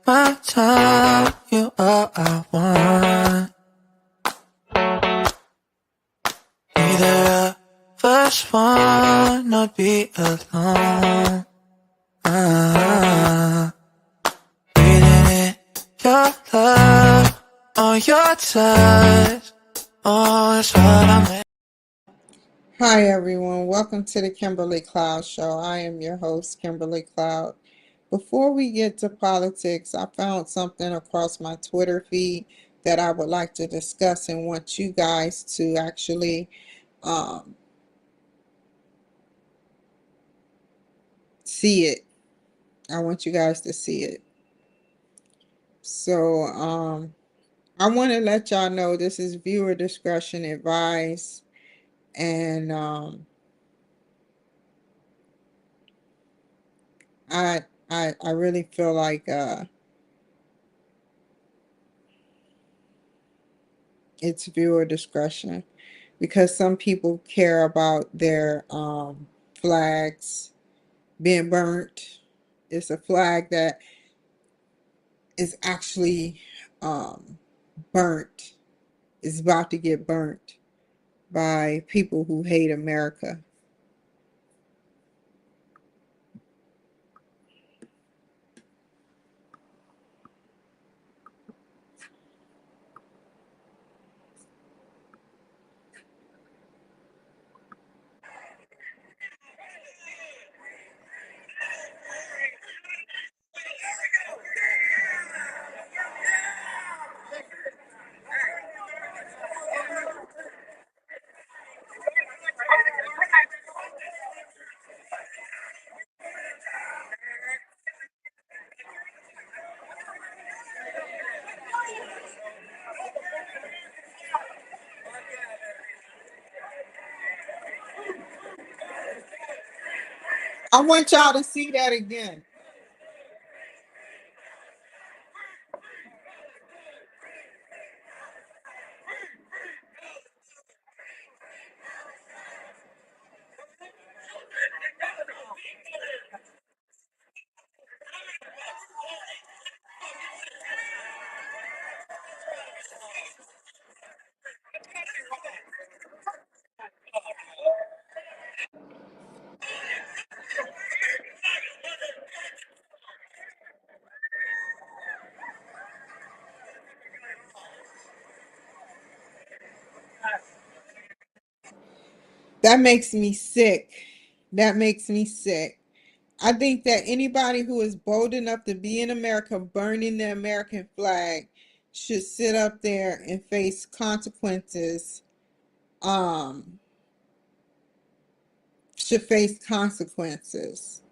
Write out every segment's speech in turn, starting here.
my time, you all I want. Neither of us wanna be alone. Breathing in your love, on your touch. Oh, it's what I'm. Hi everyone, welcome to the Kimberly Cloud Show. I am your host, Kimberly Cloud. Before we get to politics, I found something across my Twitter feed that I would like to discuss and want you guys to actually see it. I want you guys to see it. So I want to let y'all know this is viewer discretion advised, and I really feel like it's viewer discretion because some people care about their flags being burnt. It's a flag that is actually burnt. It's about to get burnt by people who hate America. I want y'all to see that again. That makes me sick. That makes me sick. I think that anybody who is bold enough to be in America burning the American flag should sit up there and face consequences. Um, should face consequences.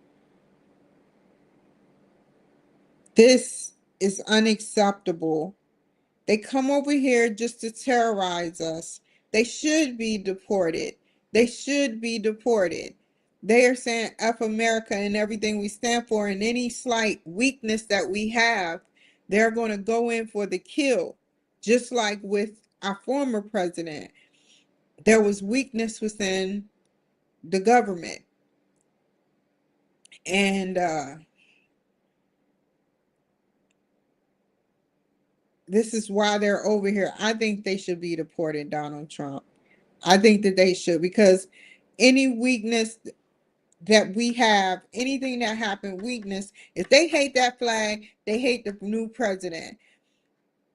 This is unacceptable. They come over here just to terrorize us. They should be deported. They should be deported. They are saying F America and everything we stand for, and any slight weakness that we have, they're going to go in for the kill. Just like with our former president, there was weakness within the government. And this is why they're over here. I think they should be deported, Donald Trump. I think that they should, because any weakness that we have, anything that happened, weakness, if they hate that flag, they hate the new president.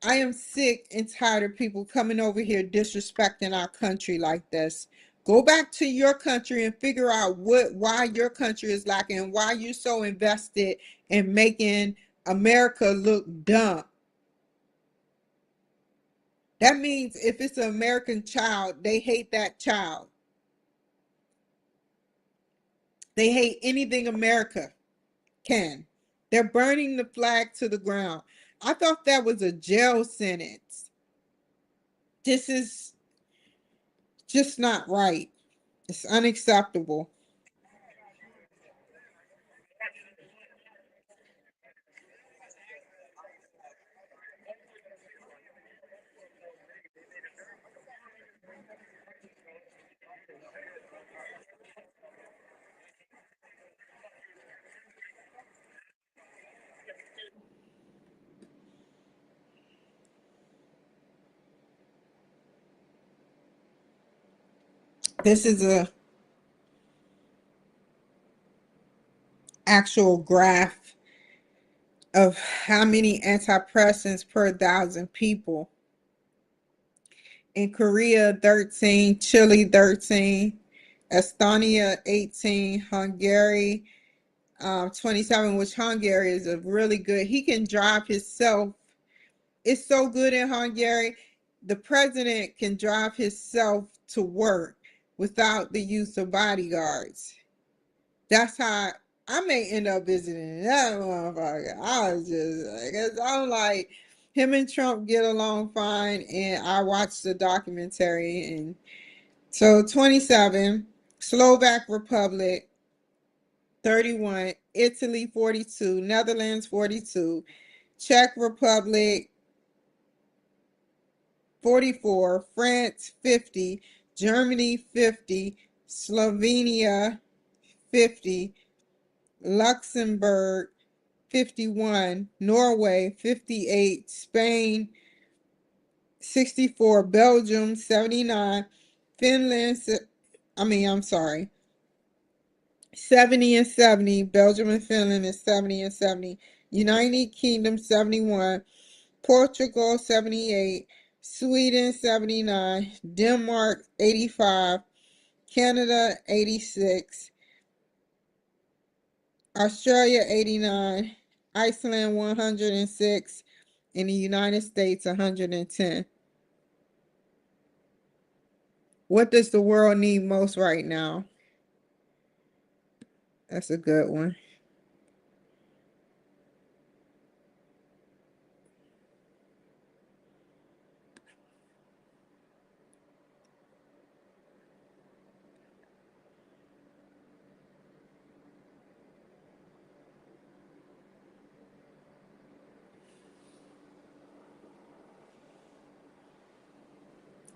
I am sick and tired of people coming over here disrespecting our country like this. Go back to your country and figure out why your country is lacking, why you're so invested in making America look dumb. That means if it's an American child, they hate that child. They hate anything America can. They're burning the flag to the ground. I thought that was a jail sentence. This is just not right. It's unacceptable. This is a actual graph of how many antidepressants per thousand people. In Korea, 13, Chile, 13, Estonia, 18, Hungary, 27, which Hungary is a really good. He can drive himself. It's so good in Hungary. The president can drive himself to work without the use of bodyguards. That's how I may end up visiting that motherfucker. I was just, because I'm like, him and Trump get along fine, and I watched the documentary. And so 27, Slovak Republic 31, Italy 42, Netherlands 42, Czech Republic 44, France 50, Germany 50, Slovenia 50, Luxembourg 51, Norway 58, Spain 64, Belgium 79, Finland, I'm sorry, 70 and 70, Belgium and Finland is 70 and 70, United Kingdom 71, Portugal 78, Sweden 79, Denmark 85, Canada 86, Australia 89, Iceland 106, in the United States 110. What does the world need most right now? That's a good one.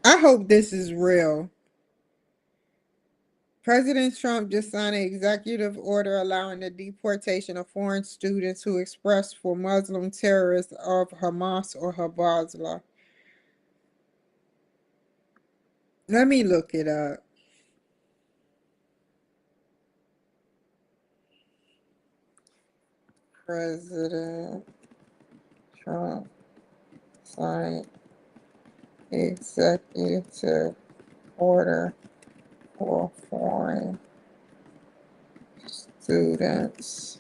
I hope this is real. President Trump just signed an executive order allowing the deportation of foreign students who express for Muslim terrorists of Hamas or Hezbollah. Let me look it up. President Trump signed executive order for foreign students.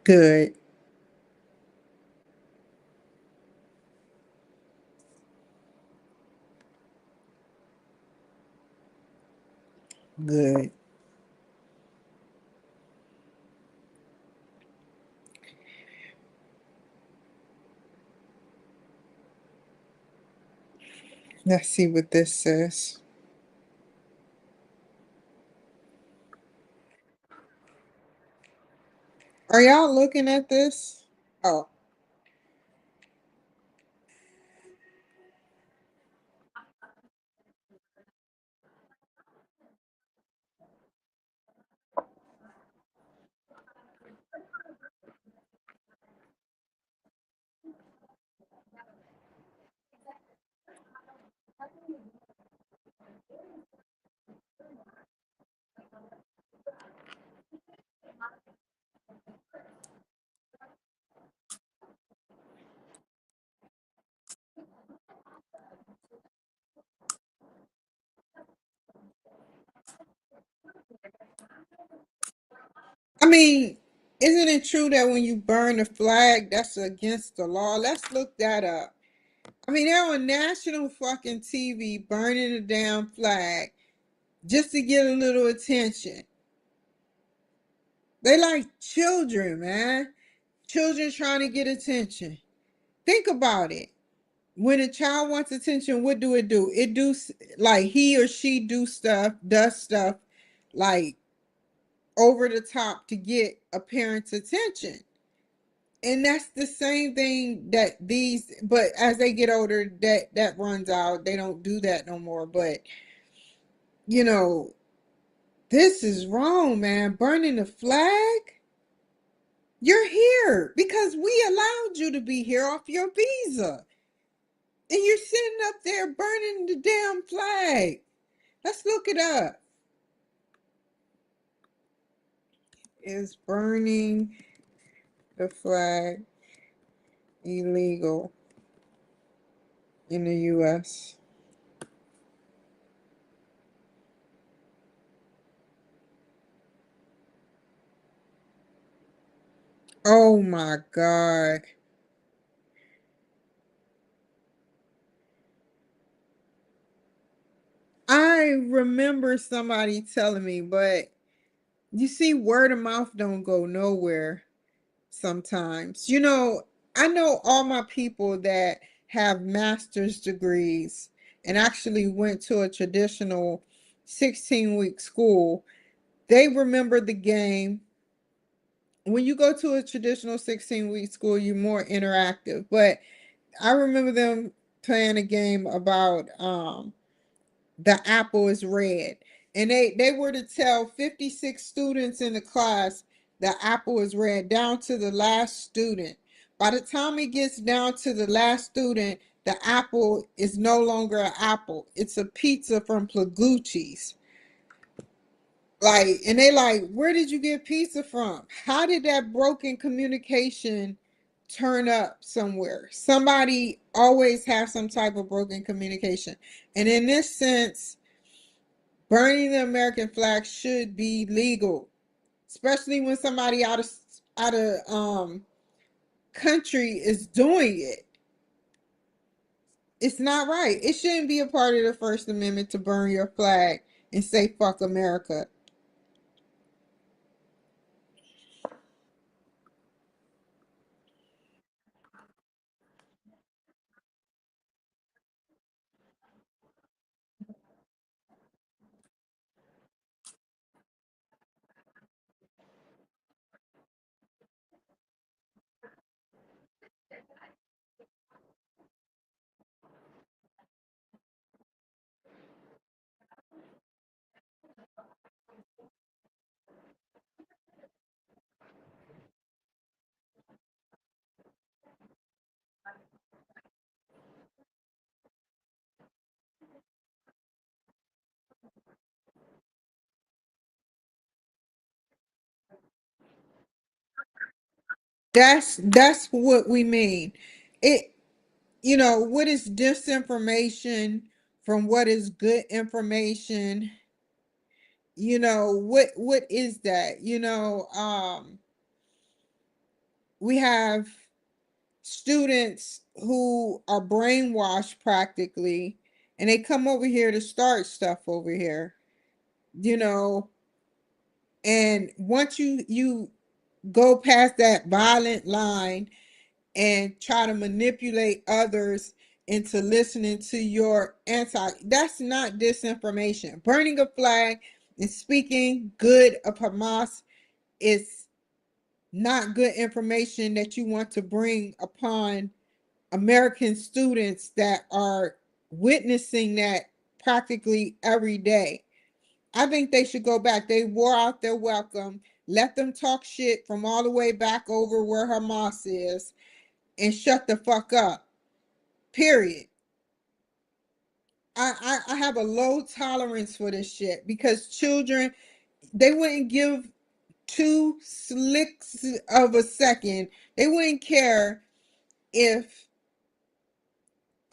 Good, good. Let's see what this says. Are y'all looking at this? Oh, I mean, isn't it true that when you burn a flag, that's against the law? Let's look that up. I mean, they're on national fucking TV burning a damn flag just to get a little attention. They like children, man. Children trying to get attention. Think about it. When a child wants attention, what do? It do like he or she does stuff like over the top to get a parent's attention. And that's the same thing that these, but as they get older, that runs out. They don't do that no more. But you know, this is wrong, man. Burning the flag. You're here because we allowed you to be here off your visa. And you're sitting up there burning the damn flag. Let's look it up. Is burning the flag illegal in the US? Oh my God. I remember somebody telling me, but you see, word of mouth don't go nowhere sometimes. I know all my people that have master's degrees and actually went to a traditional 16-week school. They remember the game. When you go to a traditional 16-week school, you're more interactive. But I remember them playing a game about the apple is red. And they were to tell 56 students in the class the apple is red down to the last student. By the time it gets down to the last student, the apple is no longer an apple. It's a pizza from Plagucci's. Like, and they like, where did you get pizza from? How did that broken communication turn up somewhere? Somebody always has some type of broken communication. And in this sense, burning the American flag should be legal, especially when somebody out of country is doing it. It's not right. It shouldn't be a part of the First Amendment to burn your flag and say fuck America. That's what we mean. It what is disinformation from what is good information? What is that? We have students who are brainwashed practically, and they come over here to start stuff over here, you know, and once you go past that violent line and try to manipulate others into listening to your that's not disinformation. Burning a flag and speaking good of Hamas is not good information that you want to bring upon American students that are witnessing that practically every day. I think they should go back. They wore out their welcome. Let them talk shit from all the way back over where Hamas is and shut the fuck up. Period. I have a low tolerance for this shit because children, they wouldn't give two slicks of a second. They wouldn't care if,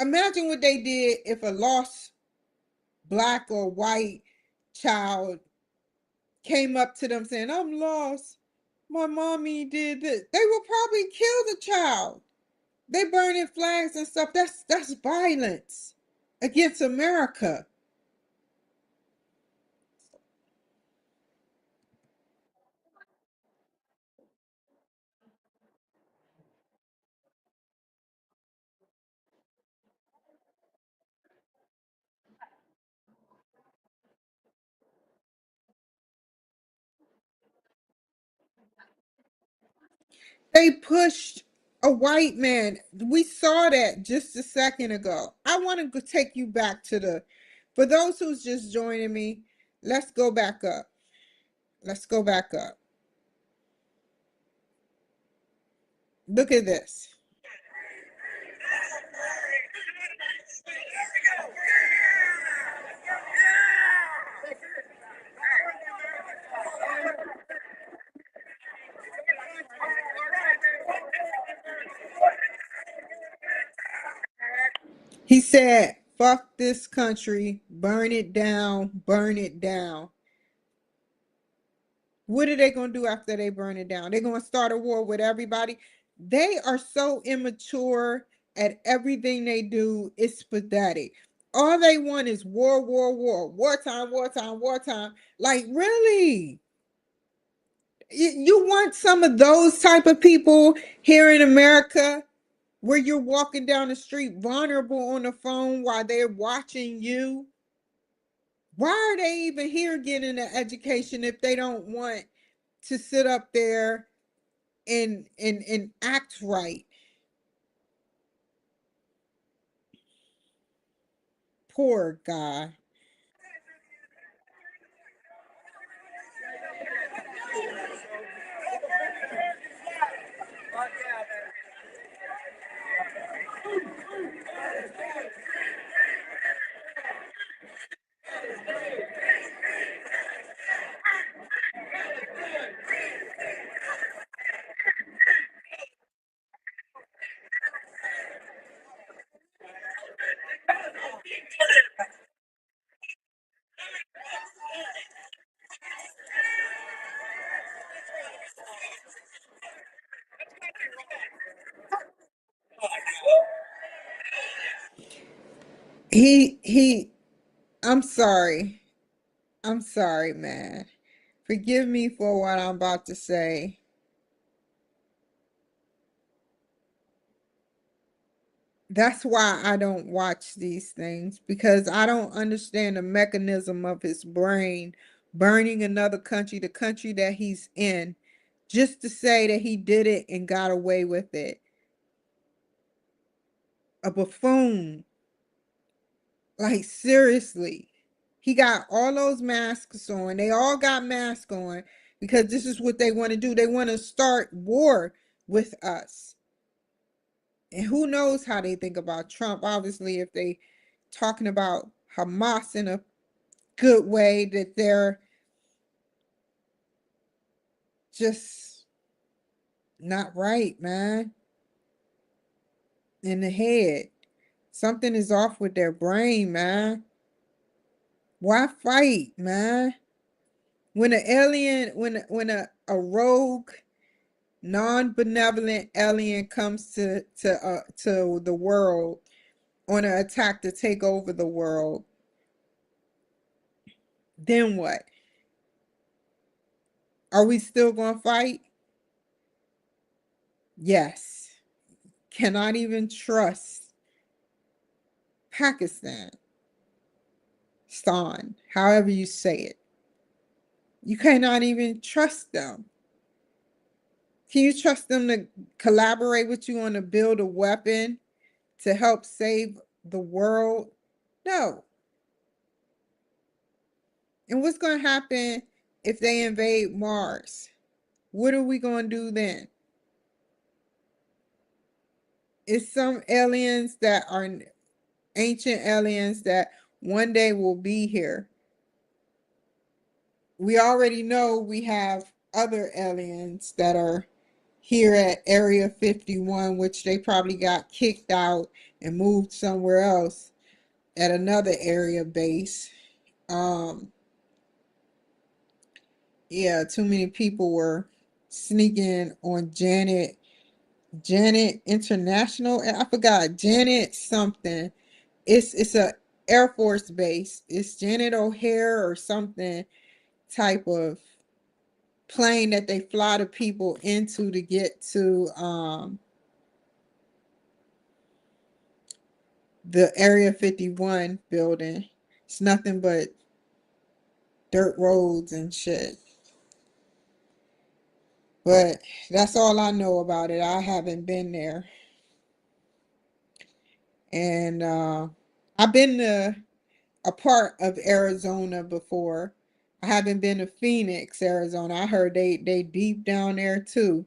imagine what they did if a lost black or white child came up to them saying, I'm lost. My mommy did this. They would probably kill the child. They burning flags and stuff. That's violence against America. They pushed a white man. We saw that just a second ago. I want to take you back to for those who's just joining me, let's go back up. Let's go back up. Look at this. He said, fuck this country, burn it down, burn it down. What are they going to do after they burn it down? They're going to start a war with everybody. They are so immature at everything they do. It's pathetic. All they want is war, war, war, wartime, wartime, wartime. Like, really? You want some of those type of people here in America where you're walking down the street vulnerable on the phone while they're watching you? Why are they even here getting an education if they don't want to sit up there and act right? Poor guy. He I'm sorry. I'm sorry, man. Forgive me for what I'm about to say. That's why I don't watch these things, because I don't understand the mechanism of his brain burning another country, the country that he's in, just to say that he did it and got away with it. A buffoon. Like, seriously. He got all those masks on. They all got masks on because this is what they want to do. They want to start war with us. And who knows how they think about Trump? Obviously, if they talking about Hamas in a good way, that they're just not right, man. In the head. Something is off with their brain, man. Why fight, man? When an alien, when a rogue, non-benevolent alien comes to the world on an attack to take over the world, then what? Are we still going to fight? Yes. Cannot even trust Pakistan, Stan, however you say it. You cannot even trust them. Can you trust them to collaborate with you on to build a weapon to help save the world? No. And what's going to happen if they invade Mars? What are we going to do then? It's some aliens that are ancient aliens that one day will be here. We already know we have other aliens that are here at Area 51, which they probably got kicked out and moved somewhere else at another area base. Um, yeah, too many people were sneaking on Janet International. I forgot Janet something. It's a Air Force base. It's Janet O'Hare or something type of plane that they fly the people into to get to the Area 51 building. It's nothing but dirt roads and shit. But that's all I know about it. I haven't been there. And I've been to a part of Arizona before. I haven't been to Phoenix, Arizona. I heard they deep down there too.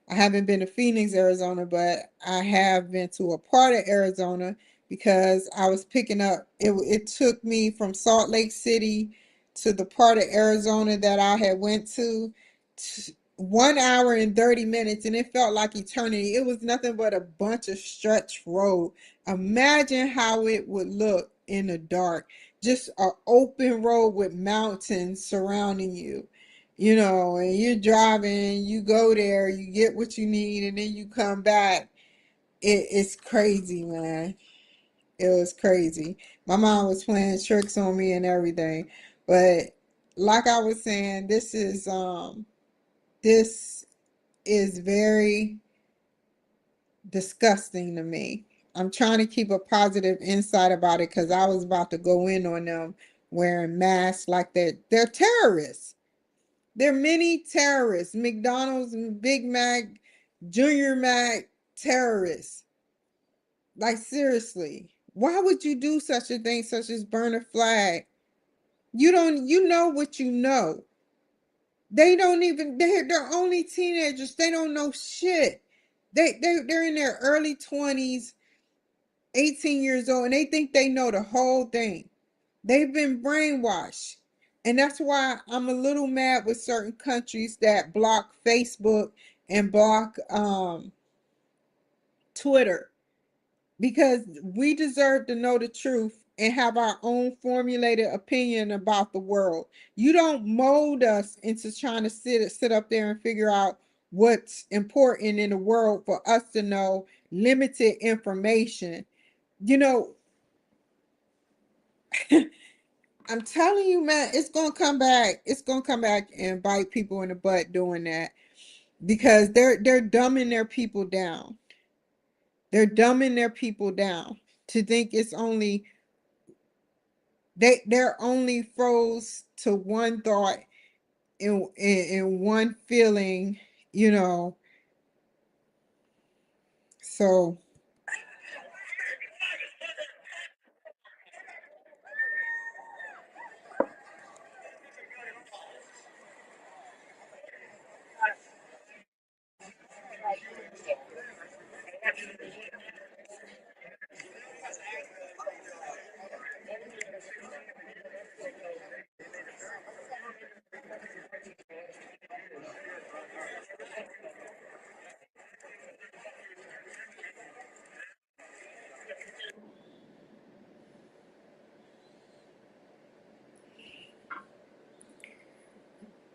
I haven't been to Phoenix, Arizona, but I have been to a part of Arizona because I was picking up. It took me from Salt Lake City to the part of Arizona that I had went to 1 hour and 30 minutes, and it felt like eternity. It was nothing but a bunch of stretched road. Imagine how it would look in the dark. Just an open road with mountains surrounding you, and you're driving, you go there, you get what you need, and then you come back. It's crazy, man. It was crazy. My mom was playing tricks on me and everything. But like I was saying, this is very disgusting to me. I'm trying to keep a positive insight about it because I was about to go in on them wearing masks like that. They're terrorists. There are many terrorists, McDonald's, Big Mac, Junior Mac terrorists. Like seriously, why would you do such a thing, such as burn a flag? You know what you know. They don't even they're only teenagers. They don't know shit. They're in their early 20s, 18 years old, and they think they know the whole thing. They've been brainwashed. And that's why I'm a little mad with certain countries that block Facebook and block Twitter because we deserve to know the truth and have our own formulated opinion about the world. You don't mold us into trying to sit up there and figure out what's important in the world for us to know limited information. You know, I'm telling you, man, it's gonna come back. It's gonna come back and bite people in the butt doing that because they're dumbing their people down. They're dumbing their people down to think it's only they're only froze to one thought in one feeling, you know. So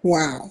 wow.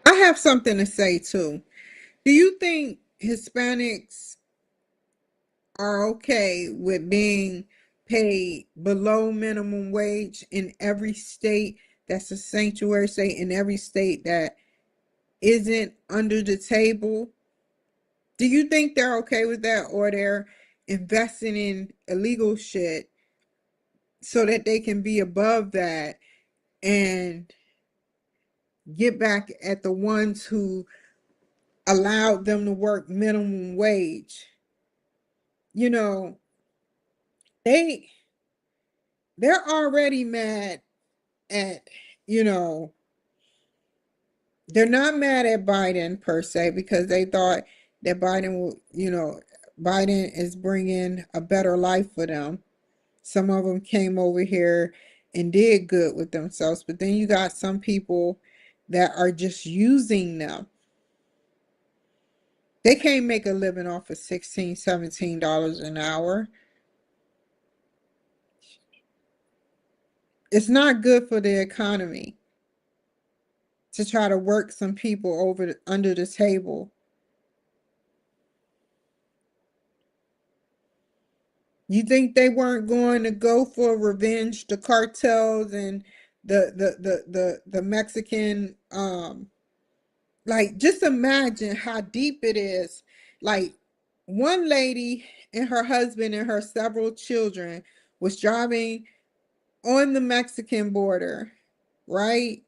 I have something to say too. Do you think Hispanics are okay with being paid below minimum wage in every state that's a sanctuary state, in every state that isn't under the table? Do you think they're okay with that, or they're investing in illegal shit so that they can be above that and get back at the ones who allowed them to work minimum wage? You know, they they're already mad at, you know, they're not mad at Biden per se because they thought that Biden would, Biden is bringing a better life for them. Some of them came over here and did good with themselves, but then you got some people that are just using them. They can't make a living off of $16, $17 an hour. It's not good for the economy to try to work some people under the table. You think they weren't going to go for revenge, the cartels and the Mexican like just imagine how deep it is. Like one lady and her husband and her several children was driving on the Mexican border, right?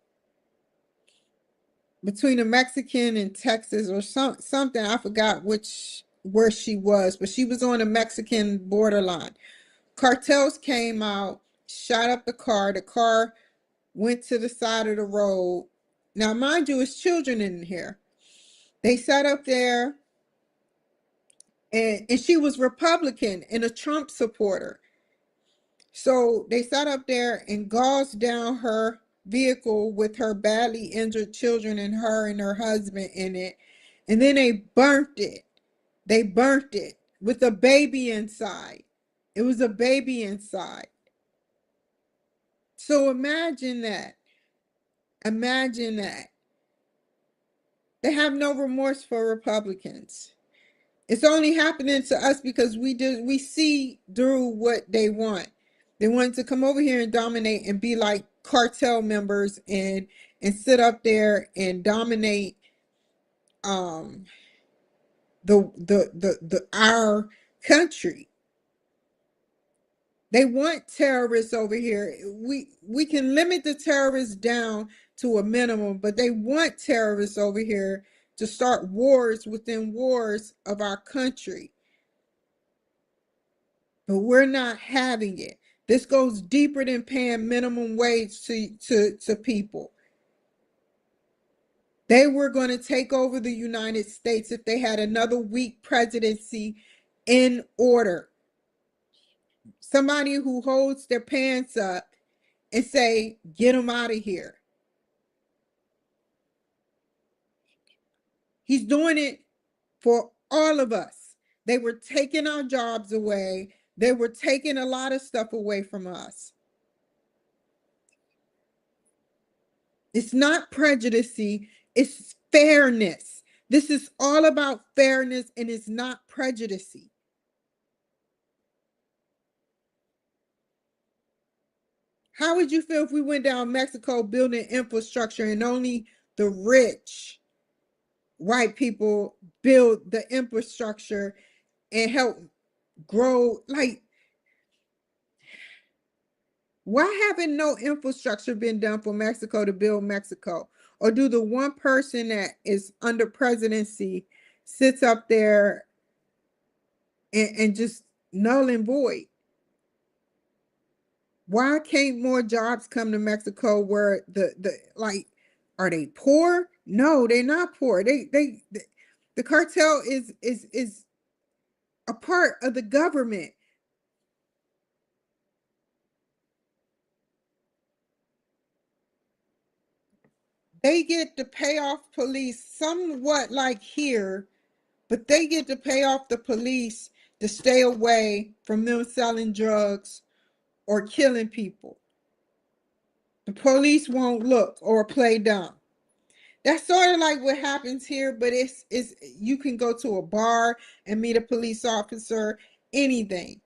Between the Mexican and Texas or something. I forgot where she was, but she was on the Mexican borderline. Cartels came out, shot up the car. The car went to the side of the road. Now, mind you, it's children in here. They sat up there, and she was Republican and a Trump supporter. So they sat up there and gauzed down her vehicle with her badly injured children and her husband in it. And then they burnt it. They burnt it with a baby inside. It was a baby inside. So imagine that. Imagine that. They have no remorse for Republicans. It's only happening to us because we see through what they want. They want to come over here and dominate and be like cartel members and sit up there and dominate um the our country. They want terrorists over here. We can limit the terrorists down to a minimum, but they want terrorists over here to start wars within wars of our country. But we're not having it. This goes deeper than paying minimum wage to people. They were going to take over the United States if they had another weak presidency in order. Somebody who holds their pants up and say, get them out of here. He's doing it for all of us. They were taking our jobs away. They were taking a lot of stuff away from us. It's not prejudice, it's fairness. This is all about fairness and it's not prejudice. How would you feel if we went down Mexico building infrastructure and only the rich white people build the infrastructure and help grow? Like, why haven't no infrastructure been done for Mexico to build Mexico? Or do the one person that is under presidency sits up there and just null and void? Why can't more jobs come to Mexico where the like are they poor? No, they're not poor. The cartel is a part of the government. They get to pay off police somewhat like here, but they get to pay off the police to stay away from them selling drugs or killing people. The police won't look or play dumb. That's sort of like what happens here, but it's you can go to a bar and meet a police officer, anything.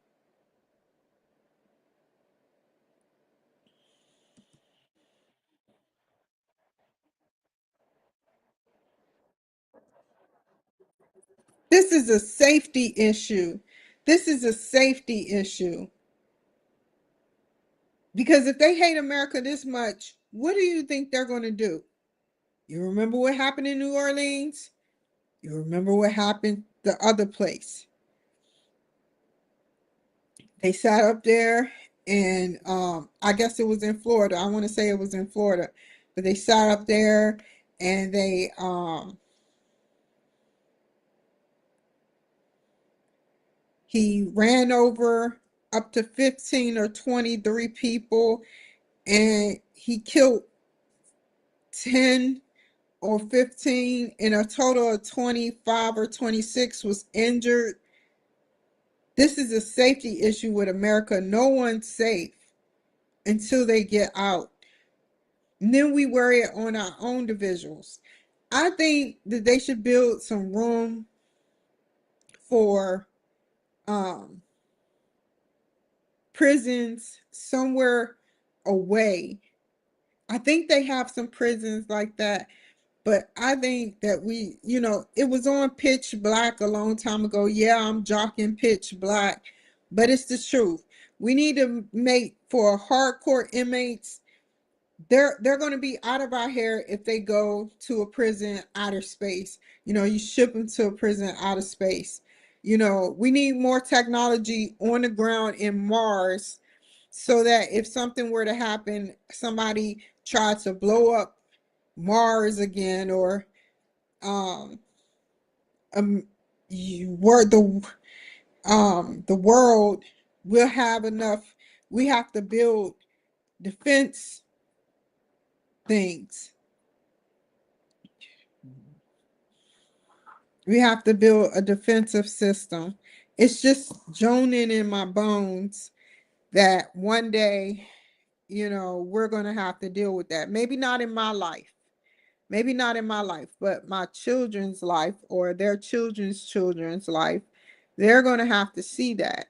This is a safety issue. This is a safety issue. Because if they hate America this much, what do you think they're going to do? You remember what happened in New Orleans? You remember what happened the other place? They sat up there and I guess it was in Florida. I want to say it was in Florida. But they sat up there and He ran over up to 15 or 23 people, and he killed 10 or 15, and a total of 25 or 26 was injured. This is a safety issue with America. No one's safe until they get out. And then we worry on our own individuals. I think that they should build some room for um, prisons somewhere away. I think they have some prisons like that, but I think that it was on Pitch Black a long time ago. Yeah, I'm jocking Pitch Black, but it's the truth. We need to make for hardcore inmates. They're going to be out of our hair if they go to a prison outer space. You ship them to a prison outer space. We need more technology on the ground in Mars, so that if something were to happen, somebody tried to blow up Mars again, or um where the world will have enough. We have to build defense things. We have to build a defensive system. It's just joning in my bones that one day, we're going to have to deal with that. Maybe not in my life. Maybe not in my life, but my children's life or their children's children's life. They're going to have to see that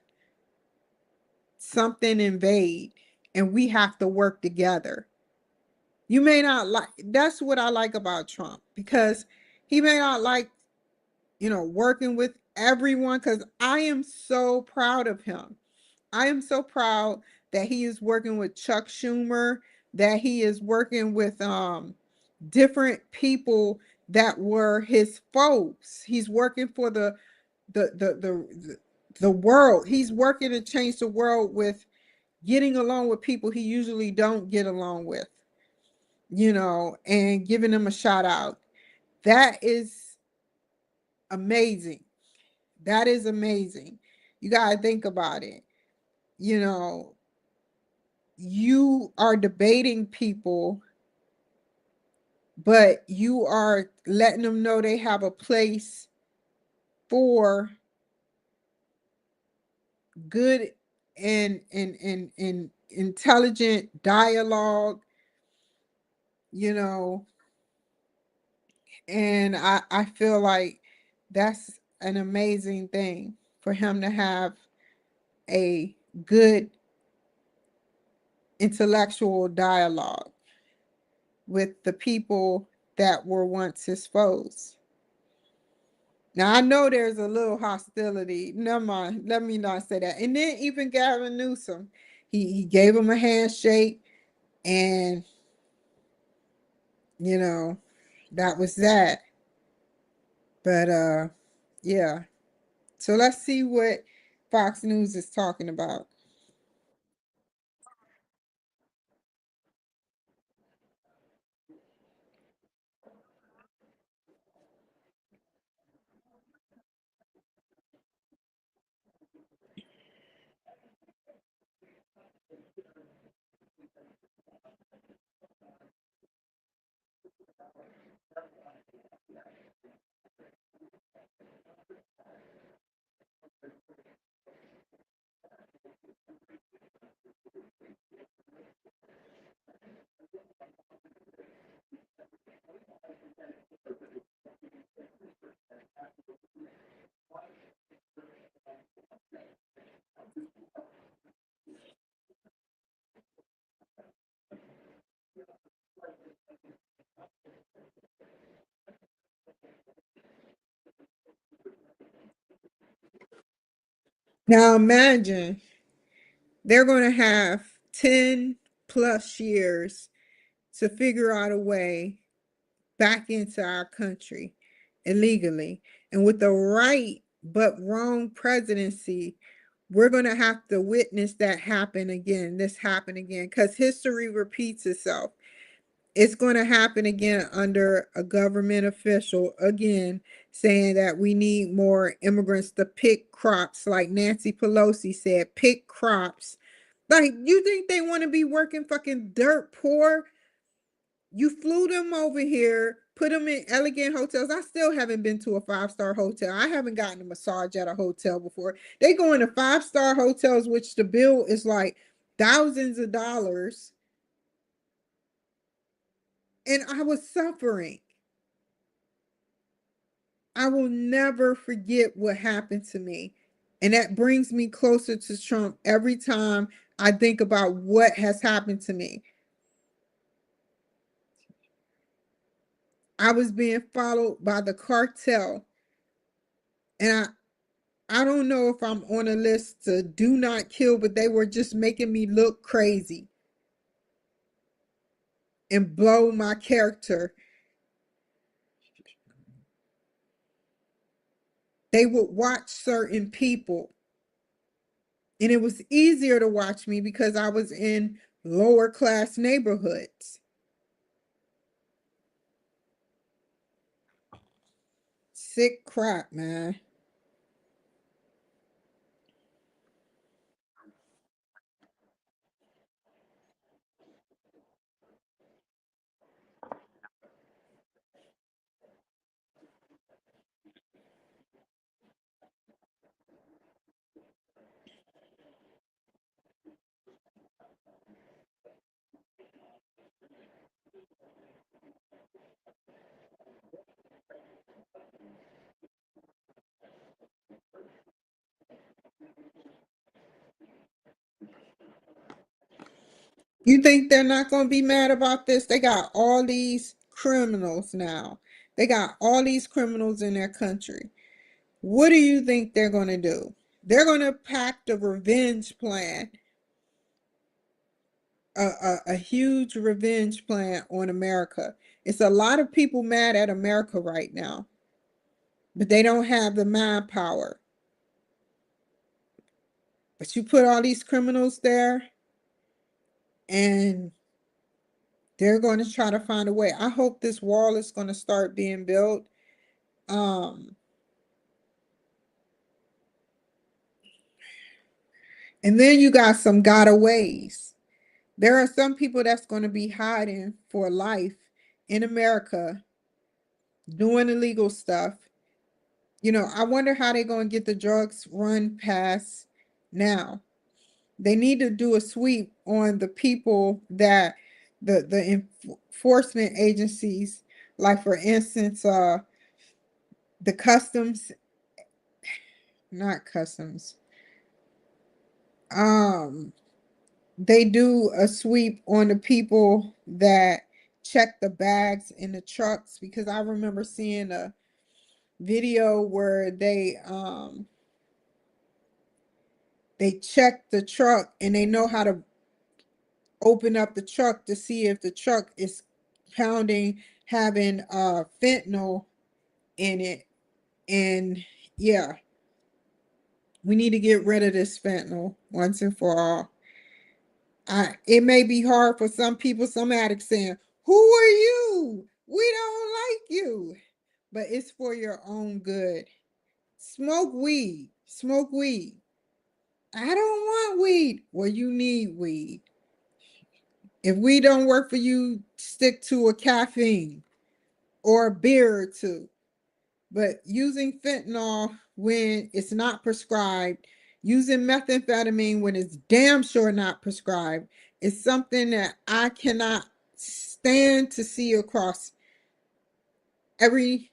something invade, and we have to work together. You may not like, that's what I like about Trump, because he may not like, working with everyone, because I am so proud of him. I am so proud that he is working with Chuck Schumer, that he is working with different people that were his foes. He's working for the world. He's working to change the world with getting along with people he usually don't get along with, and giving them a shout out. That is amazing. That is amazing. You got to think about it. You know, you are debating people, but you are letting them know they have a place for good and intelligent dialogue, you know, and I feel like that's an amazing thing for him to have a good intellectual dialogue with the people that were once his foes. Now I know there's a little hostility. Never mind. Let me not say that. And then even Gavin Newsom, he gave him a handshake, and you know that was that. But yeah. So let's see what Fox News is talking about. Now imagine they're going to have 10 plus years to figure out a way back into our country illegally. And with the right but wrong presidency, we're going to have to witness that happen again, this happen again, because history repeats itself. It's going to happen again under a government official again saying that we need more immigrants to pick crops, like Nancy Pelosi said, pick crops. Like, you think they want to be working fucking dirt poor? You flew them over here, put them in elegant hotels. I still haven't been to a 5-star hotel. I haven't gotten a massage at a hotel before. They go into 5-star hotels, which the bill is like thousands of dollars. And I was suffering. I will never forget what happened to me. And that brings me closer to Trump every time I think about what has happened to me. I was being followed by the cartel. And I don't know if I'm on a list to do not kill, but they were just making me look crazy and blow my character. They would watch certain people, and it was easier to watch me because I was in lower class neighborhoods. Sick crap, man. You think they're not going to be mad about this? They got all these criminals now. They got all these criminals in their country. What do you think they're going to do? They're going to pact a revenge plan, a huge revenge plan on America. It's a lot of people mad at America right now, but they don't have the manpower. But you put all these criminals there, and they're going to try to find a way. I hope this wall is going to start being built. Um, and then you got some gotaways. There are some people that's going to be hiding for life in America doing illegal stuff. I wonder how they're going to get the drugs run past now. They need to do a sweep on the people that the enforcement agencies, like for instance, the customs, not customs, um, they do a sweep on the people that check the bags in the trucks, because I remember seeing a video where they check the truck and they know how to open up the truck to see if the truck is pounding, having fentanyl in it. And yeah, we need to get rid of this fentanyl once and for all. It may be hard for some people, some addicts saying, "Who are you? We don't like you." But it's for your own good. Smoke weed. Smoke weed. I don't want weed. Well, you need weed. If weed don't work for you, stick to a caffeine or a beer or two. But using fentanyl when it's not prescribed, using methamphetamine when it's damn sure not prescribed, is something that I cannot stand to see across every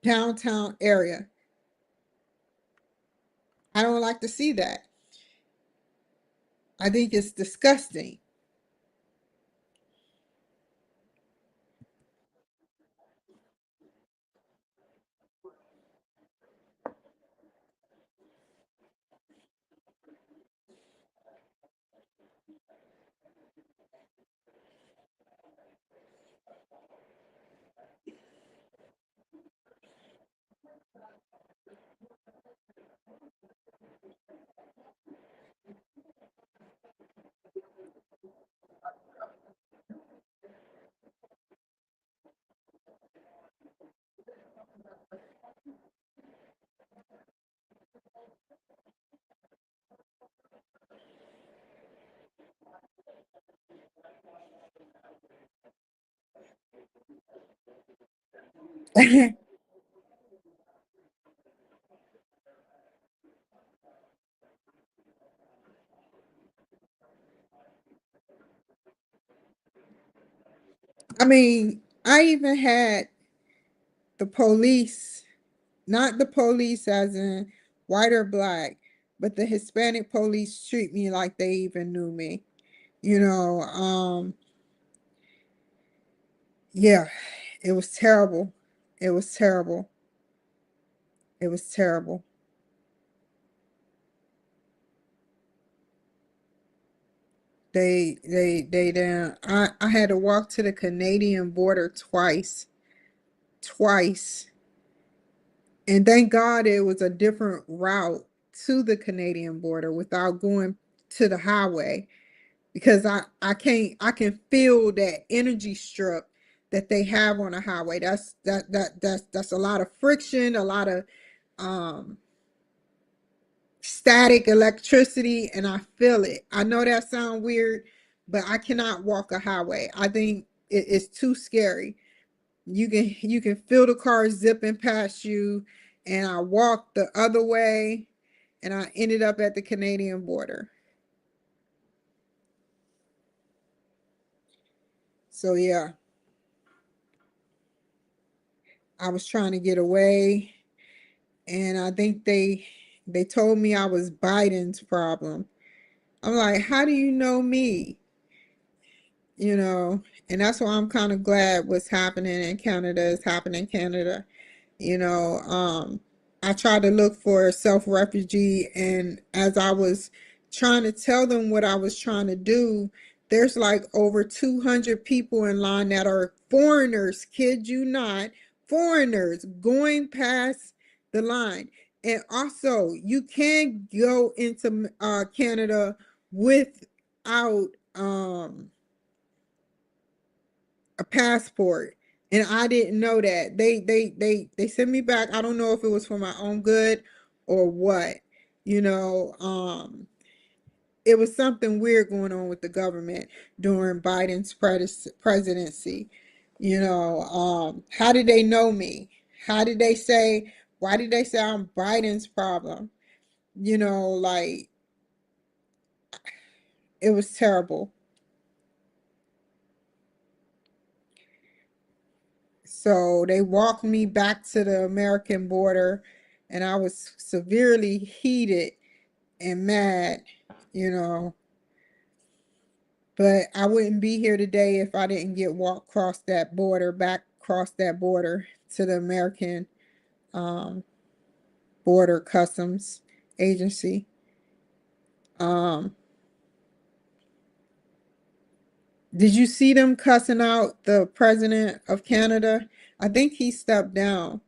downtown area. I don't like to see that. I think it's disgusting. I mean, I even had the police, not the police as in white or black, but the Hispanic police treat me like they even knew me. You know, yeah, it was terrible. It was terrible. It was terrible. They didn't. I had to walk to the Canadian border twice, twice, and thank God it was a different route to the Canadian border without going to the highway, because I can feel that energy strip that they have on the highway. That's a lot of friction, a lot of um static electricity, and I feel it. I know that sounds weird, but I cannot walk a highway. I think it's too scary. You can feel the car zipping past you, and I walked the other way, and I ended up at the Canadian border. So yeah, I was trying to get away, and I think they told me I was Biden's problem. I'm like, how do you know me? You know, and that's why I'm kind of glad what's happening in Canada is happening in Canada. You know, I tried to look for a self-refugee, and as I was trying to tell them what I was trying to do, there's like over 200 people in line that are foreigners, kid you not, foreigners going past the line. And also, you can go into Canada without a passport, and I didn't know that. They sent me back. I don't know if it was for my own good or what. You know, it was something weird going on with the government during Biden's presidency. You know, how did they know me? How did they say? Why did they say I'm Biden's problem? You know, like, it was terrible. So they walked me back to the American border, and I was severely heated and mad, you know. But I wouldn't be here today if I didn't get walked across that border, back across that border to the American um, Border Customs Agency. Um, did you see them cussing out the president of Canada? I think he stepped down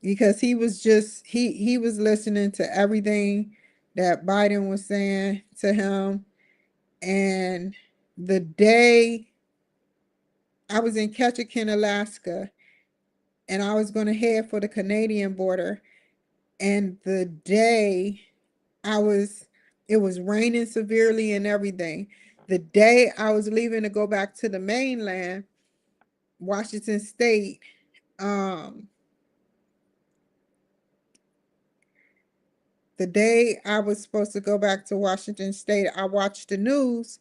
because he was listening to everything that Biden was saying to him. And the day I was in Ketchikan, Alaska, and I was going to head for the Canadian border, and the day I was it was raining severely and everything. The day I was leaving to go back to the mainland, Washington State, um the day I was supposed to go back to Washington State, I watched the news.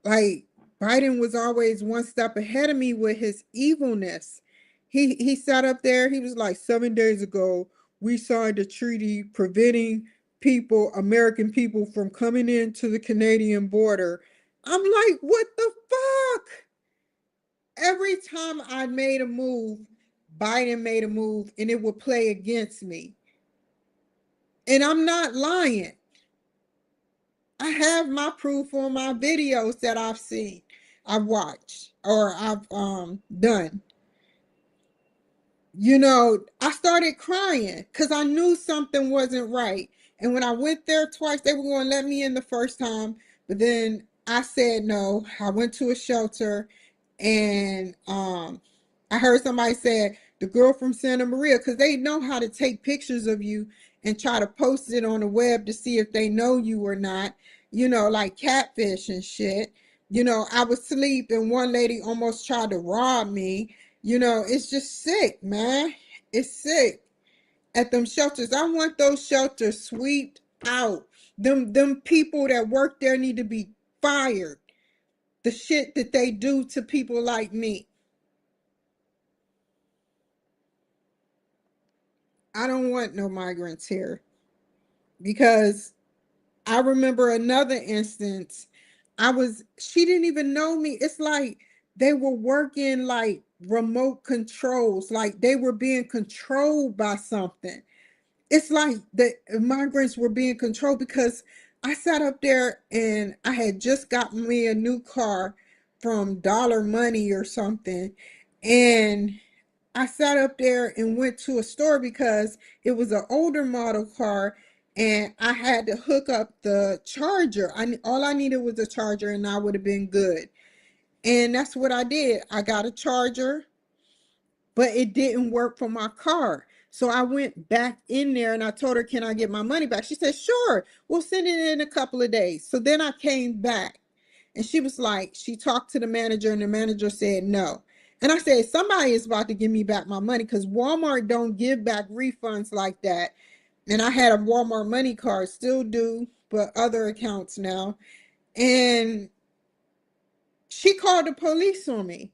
Like, Biden was always one step ahead of me with his evilness. He sat up there, he was like, 7 days ago, we signed a treaty preventing people, American people, from coming into the Canadian border. I'm like, what the fuck? Every time I made a move, Biden made a move and it would play against me. And I'm not lying. I have my proof on my videos that I've seen, I've watched, or I've done. You know, I started crying because I knew something wasn't right. And when I went there twice, they were going to let me in the first time, but then I said no. I went to a shelter, and I heard somebody say the girl from Santa Maria, because they know how to take pictures of you and try to post it on the web to see if they know you or not. You know, like catfish and shit. You know, I was asleep and one lady almost tried to rob me. You know, it's just sick, man. It's sick at them shelters. I want those shelters swept out. Them people that work there need to be fired. The shit that they do to people like me. I don't want no migrants here because I remember another instance. She didn't even know me. It's like they were working like remote controls, like they were being controlled by something. It's like the migrants were being controlled because I sat up there and I had just got me a new car from Dollar Money or something. And I sat up there and went to a store because it was an older model car and I had to hook up the charger. All I needed was a charger and I would have been good. And that's what I did. I got a charger, but it didn't work for my car. So I went back in there and I told her, "Can I get my money back?" She said, "Sure, we'll send it in a couple of days." So then I came back and she was like, she talked to the manager and the manager said no. And I said, somebody is about to give me back my money because Walmart don't give back refunds like that. And I had a Walmart money card, still do, but other accounts now. And she called the police on me.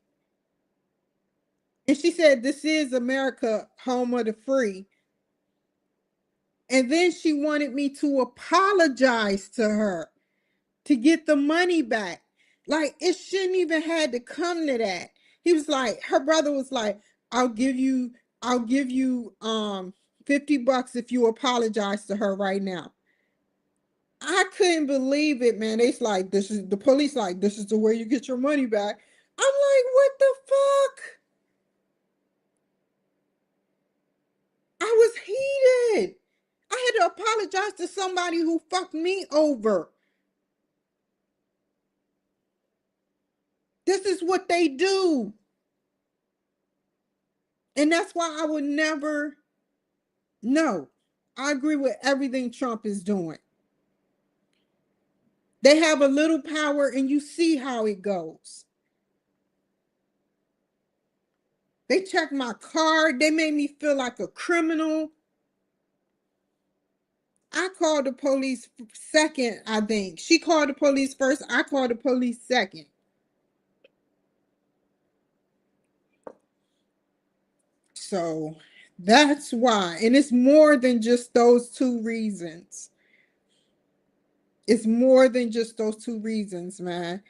And she said, "This is America, home of the free." And then she wanted me to apologize to her to get the money back. Like it shouldn't even had to come to that. He was like, her brother was like, I'll give you $50 if you apologize to her right now. I couldn't believe it, man. It's like this is the police like this is the way you get your money back. I'm like, what the fuck? I was heated. I had to apologize to somebody who fucked me over. This is what they do. And that's why I would never. No, I agree with everything Trump is doing. They have a little power and you see how it goes. They checked my card. They made me feel like a criminal. I called the police second, I think. She called the police first. I called the police second. So that's why. And it's more than just those two reasons. It's more than just those two reasons, man.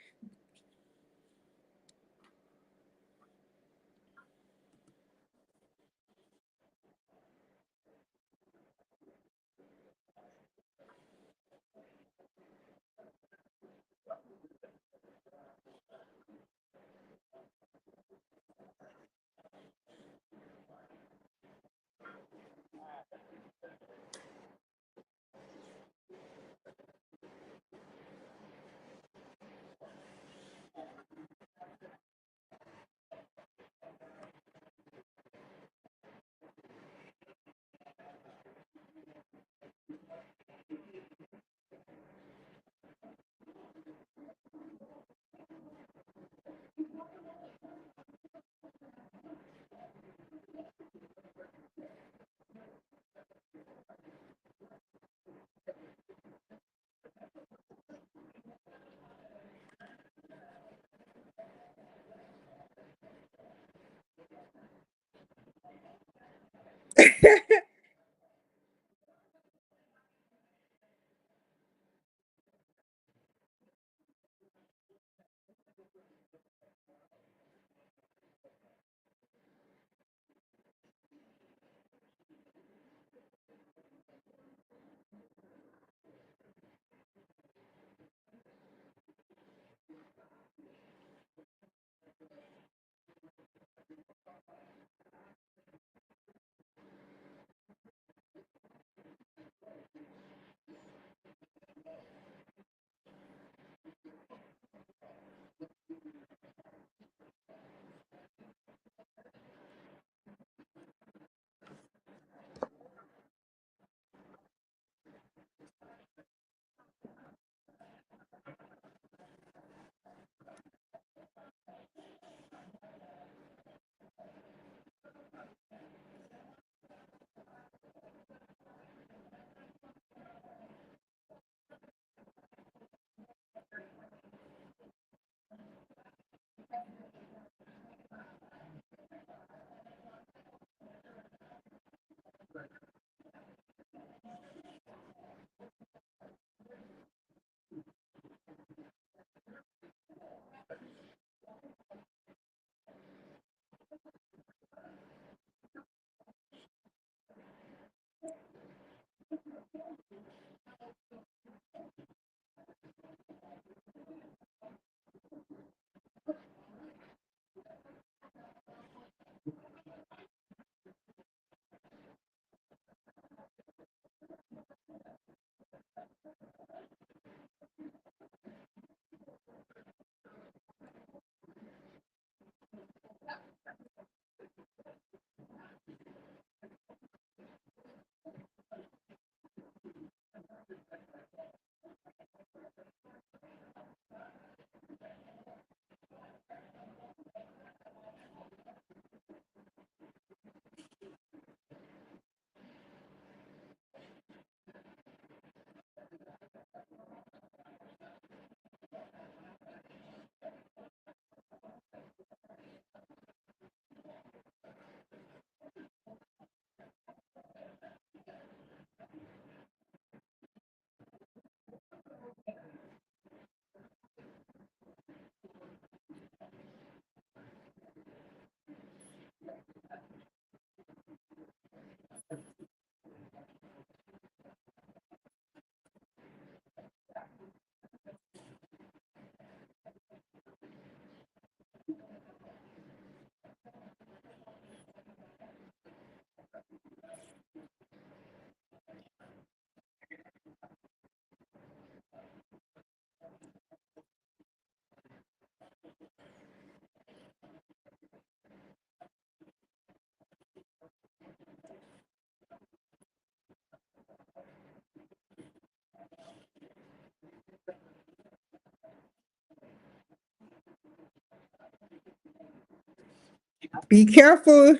Be careful,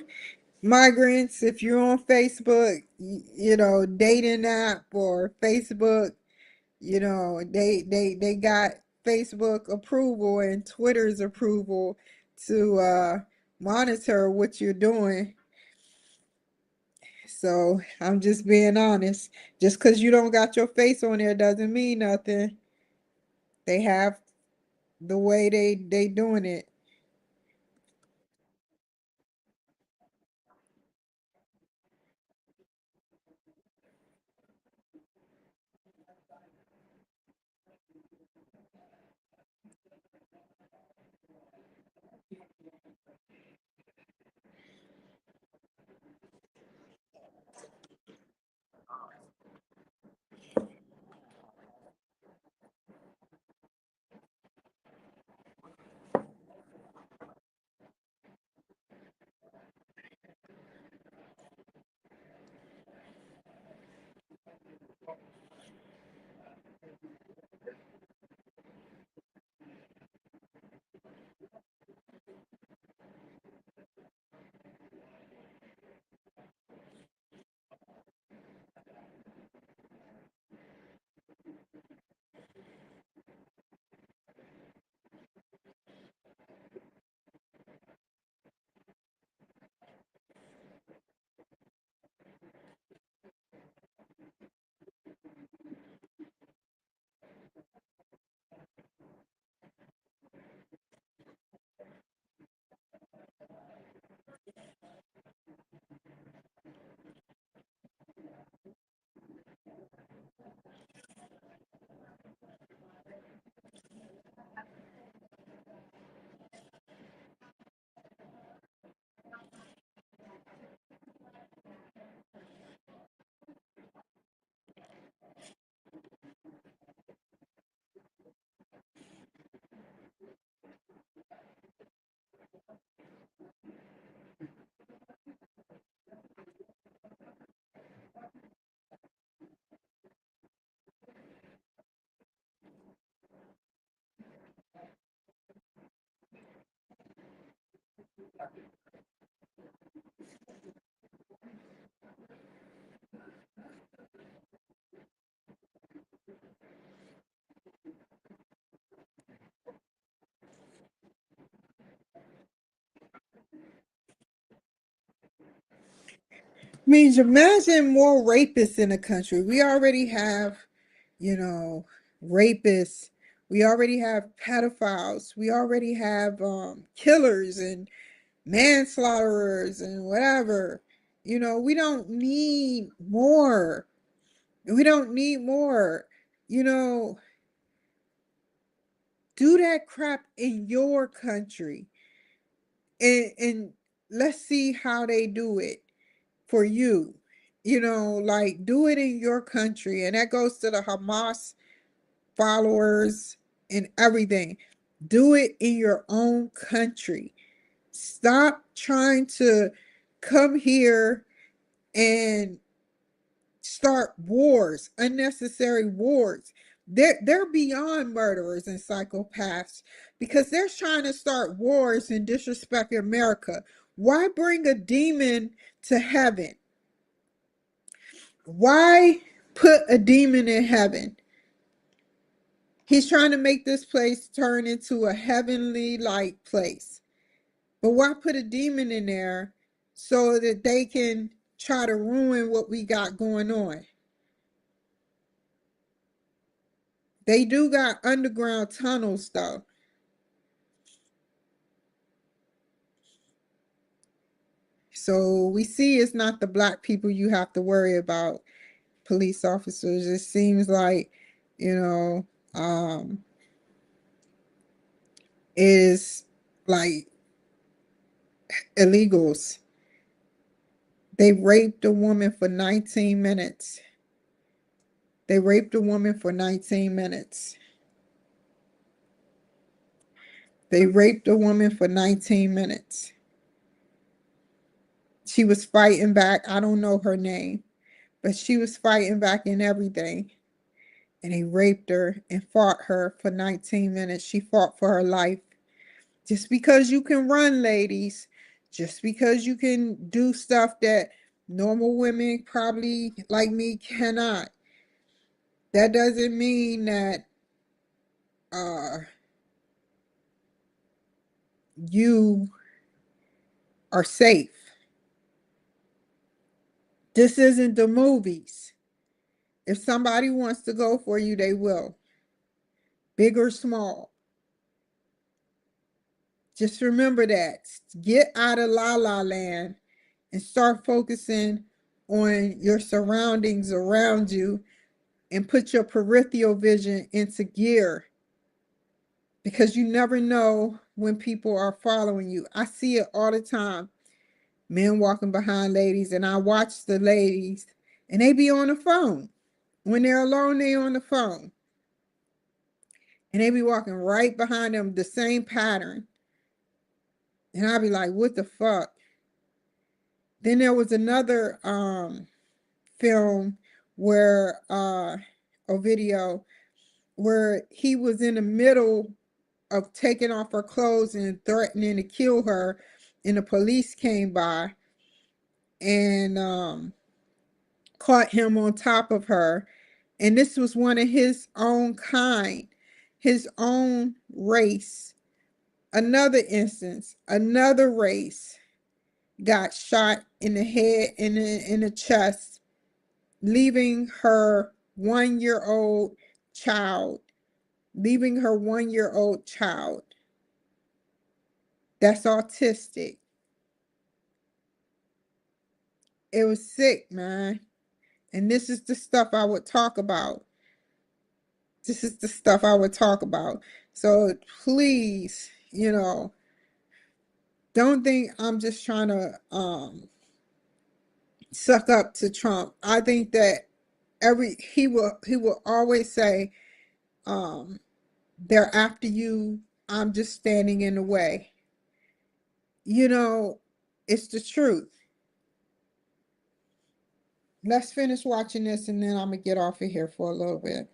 migrants, if you're on Facebook, dating app or Facebook, they got Facebook approval and Twitter's approval to monitor what you're doing. So I'm just being honest. Just because you don't got your face on there doesn't mean nothing. They have the way they doing it. Means imagine more rapists in the country. We already have, you know, rapists. We already have pedophiles. We already have killers and manslaughterers and whatever. We don't need more. We don't need more. You know, do that crap in your country, and let's see how they do it for you. You know, like do it in your country. And that goes to the Hamas followers and everything. Do it in your own country. Stop trying to come here and start wars, unnecessary wars. They're beyond murderers and psychopaths because they're trying to start wars and disrespect America. Why bring a demon to heaven? Why put a demon in heaven? He's trying to make this place turn into a heavenly like place. But why put a demon in there so that they can try to ruin what we got going on? They do got underground tunnels though. So we see it's not the black people you have to worry about, police officers. It seems like, you know, is like illegals. They raped a woman for 19 minutes. They raped a woman for 19 minutes. They raped a woman for 19 minutes. She was fighting back. I don't know her name, but she was fighting back and everything. And he raped her and fought her for 19 minutes. She fought for her life. Just because you can run, ladies, just because you can do stuff that normal women probably like me cannot, that doesn't mean that uh, you are safe. This isn't the movies. If somebody wants to go for you, they will, big or small. Just remember that. Get out of la la land and start focusing on your surroundings around you and put your peripheral vision into gear because you never know when people are following you. I see it all the time. Men walking behind ladies, and I watch the ladies and they be on the phone. When they're alone, they on the phone. And they be walking right behind them, the same pattern. And I'll be like, what the fuck? Then there was another film where a video where he was in the middle of taking off her clothes and threatening to kill her, and the police came by and caught him on top of her. And this was one of his own kind, his own race. Another instance, another race got shot in the head and in the chest, leaving her 1 year old child, leaving her 1 year old child. That's autistic. It was sick, man. And this is the stuff I would talk about. This is the stuff I would talk about. So please, don't think I'm just trying to suck up to Trump. I think that he will always say, they're after you. I'm just standing in the way. You know, it's the truth. Let's finish watching this and then I'm gonna get off of here for a little bit.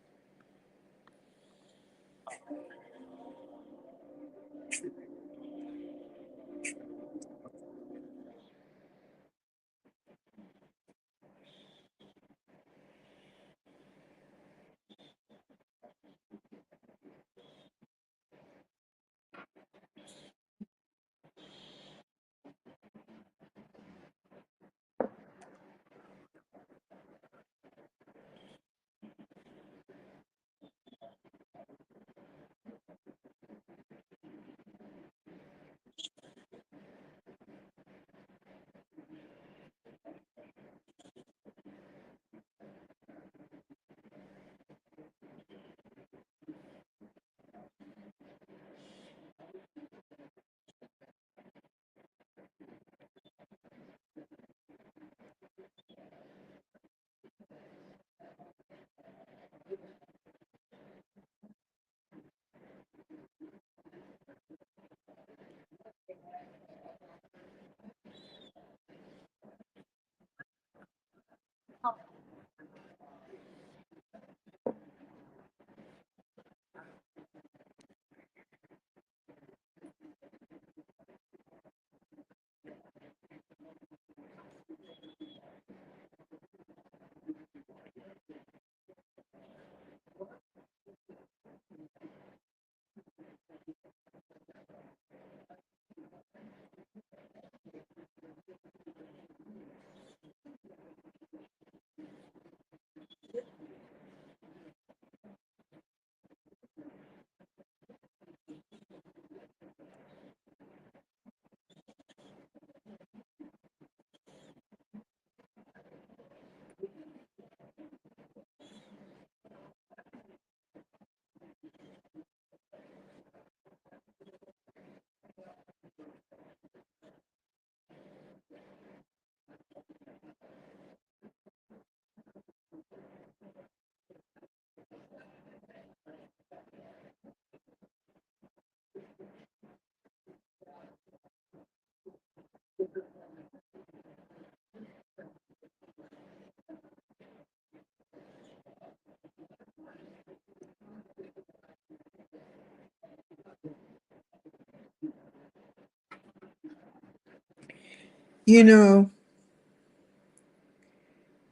You know,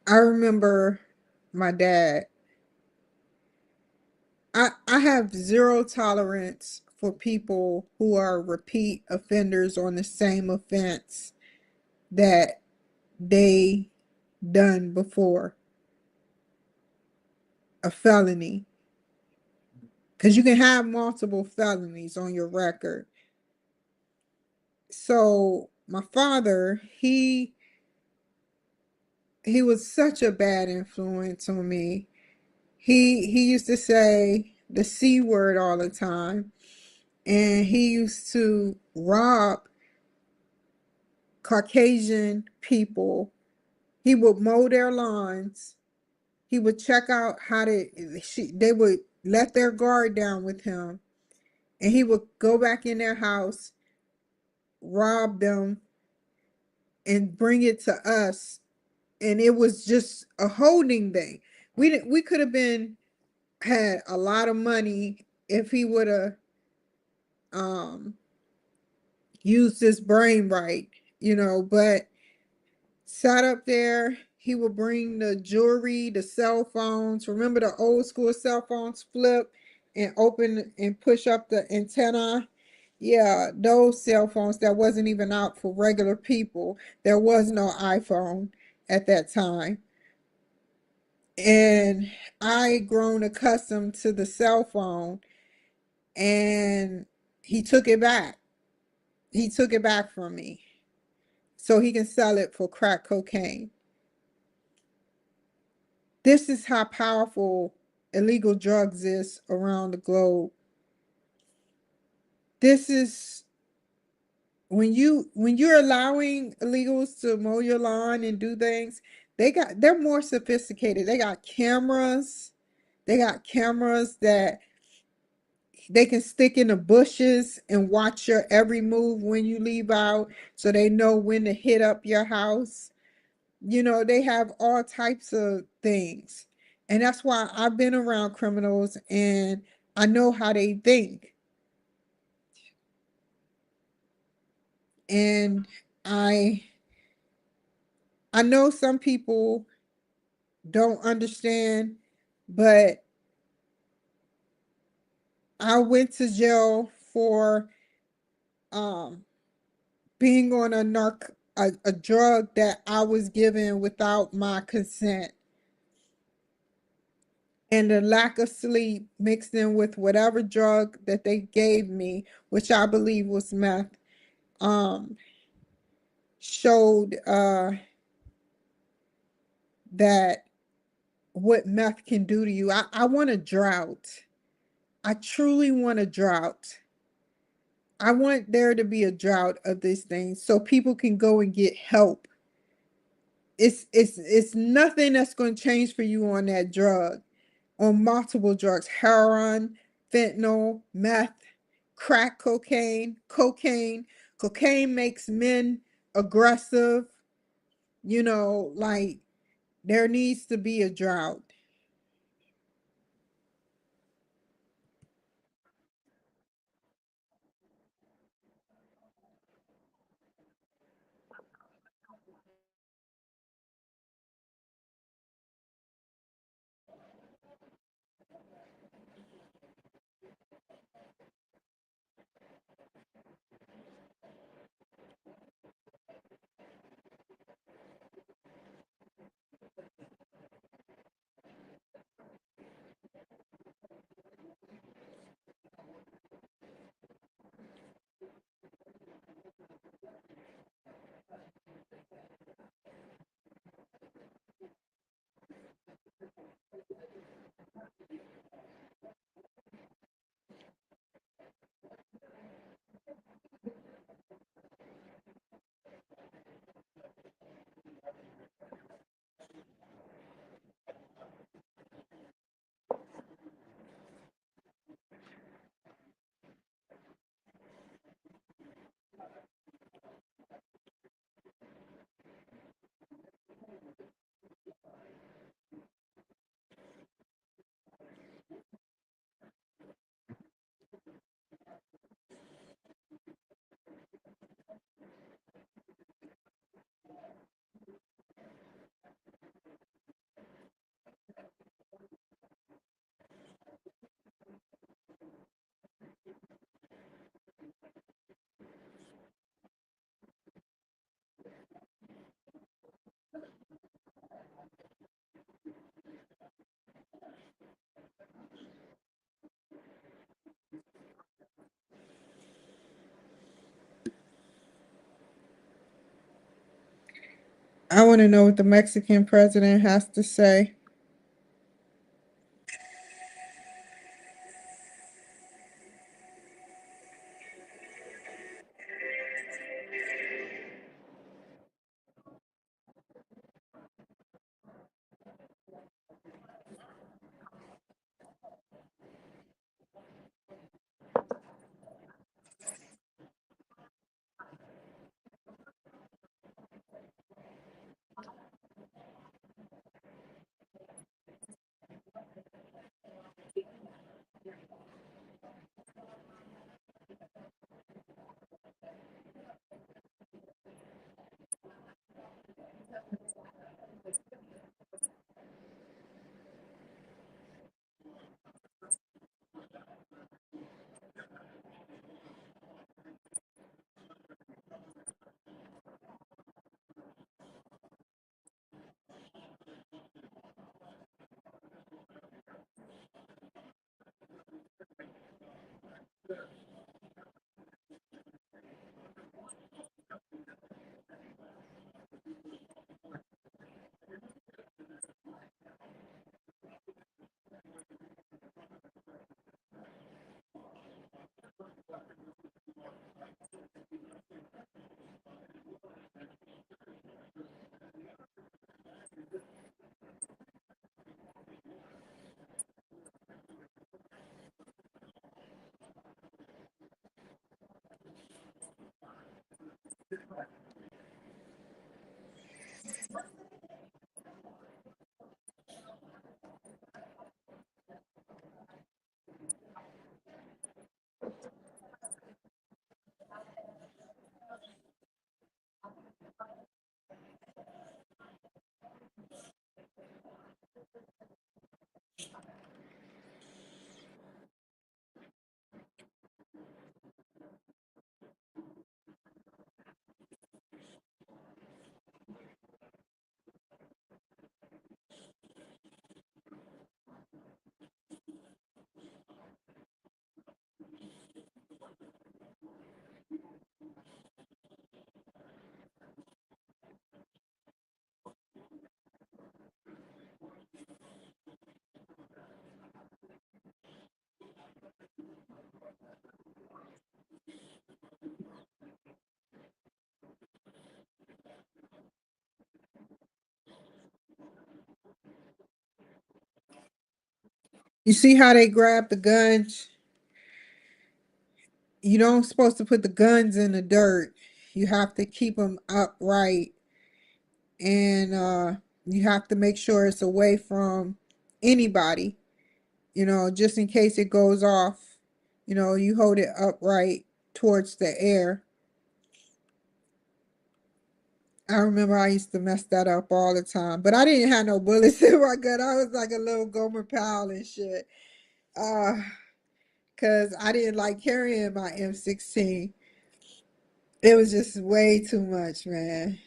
I remember my dad. I have zero tolerance for people who are repeat offenders on the same offense that they done before, a felony. Because you can have multiple felonies on your record. So my father, he was such a bad influence on me. He used to say the C word all the time, and he used to rob Caucasian people. He would mow their lawns. He would check out how they would let their guard down with him, and he would go back in their house, rob them, and bring it to us. And it was just a holding thing. We could have been had a lot of money if he would have um used his brain right, but sat up there. He would bring the jewelry, the cell phones. Remember the old school cell phones, flip and open and push up the antenna? Yeah, those cell phones that wasn't even out for regular people. There was no iPhone at that time. And I grown accustomed to the cell phone, and he took it back. He took it back from me so he can sell it for crack cocaine. This is how powerful illegal drugs is around the globe. This is when you're allowing illegals to mow your lawn and do things, they're more sophisticated. They got cameras that they can stick in the bushes and watch your every move when you leave out, so they know when to hit up your house. They have all types of things. And that's why I've been around criminals and I know how they think. And I I know some people don't understand, but I went to jail for um being on a drug that I was given without my consent, and the lack of sleep mixed in with whatever drug that they gave me, which I believe was meth, um showed that what meth can do to you. I want a drought. I truly want a drought. I want there to be a drought of these things so people can go and get help. It's nothing that's going to change for you on that drug, on multiple drugs, heroin, fentanyl, meth, crack cocaine, cocaine. Cocaine makes men aggressive, like there needs to be a drought. I want to know what the Mexican president has to say. You see how they grab the guns? You don't supposed to put the guns in the dirt. You have to keep them upright, and you have to make sure it's away from anybody. Just in case it goes off. You hold it upright towards the air. I remember I used to mess that up all the time, but I didn't have no bullets in my gun. I was like a little Gomer Pal and shit. Uh, cause I didn't like carrying my M16. It was just way too much, man.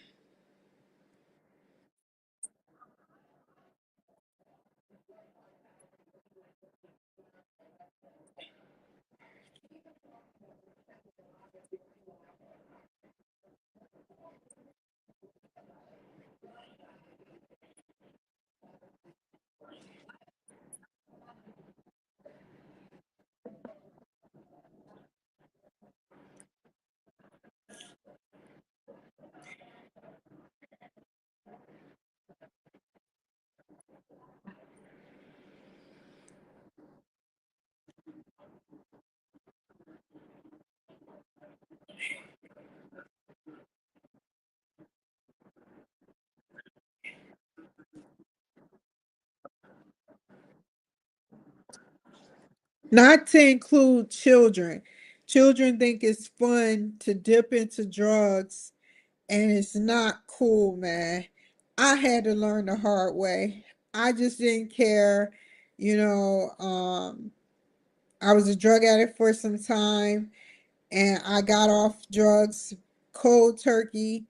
Not to include children. Children think it's fun to dip into drugs, and it's not cool, man. I had to learn the hard way. I just didn't care. You know, um, I was a drug addict for some time, and I got off drugs cold turkey,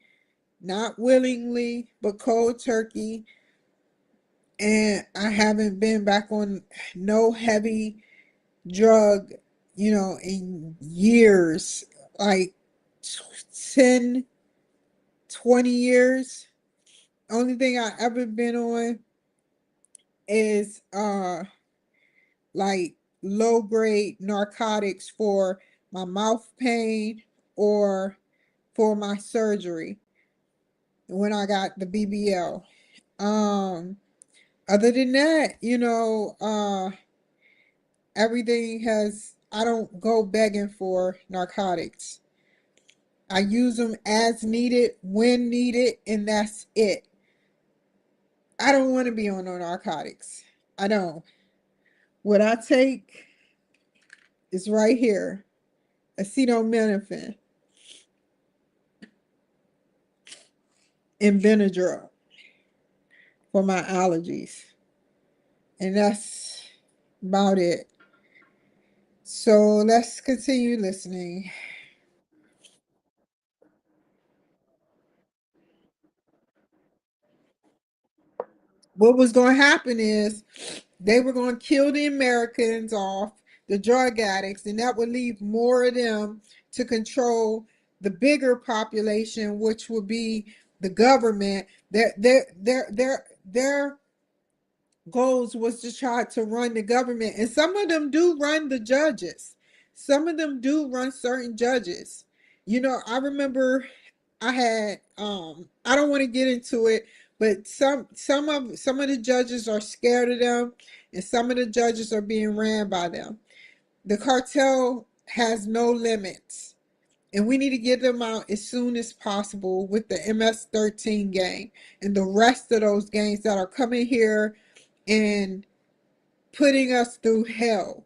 not willingly, but cold turkey. And I haven't been back on no heavy drug, in years, like 10, 20 years. Only thing I ever been on is like low grade narcotics for my mouth pain or for my surgery when I got the BBL. Um, Other than that, everything has, I don't go begging for narcotics. I use them as needed, when needed, and that's it. I don't want to be on no narcotics. I don't. What I take is right here, acetaminophen and Benadryl for my allergies. And that's about it. So let's continue listening. What was going to happen is they were going to kill the Americans off, the drug addicts, and that would leave more of them to control the bigger population, which would be the government. Their goals was to try to run the government, and some of them do run the judges. Some of them do run certain judges. I remember I had I don't want to get into it, but some of the judges are scared of them, and some of the judges are being ran by them. The cartel has no limits, and we need to get them out as soon as possible with the MS-13 gang and the rest of those gangs that are coming here and putting us through hell.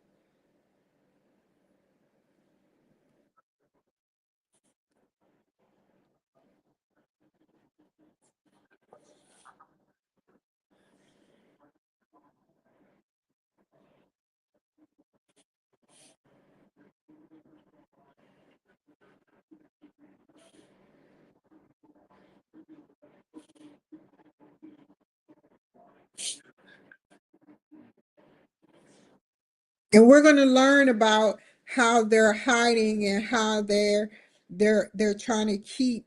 And we're going to learn about how they're hiding and how they're trying to keep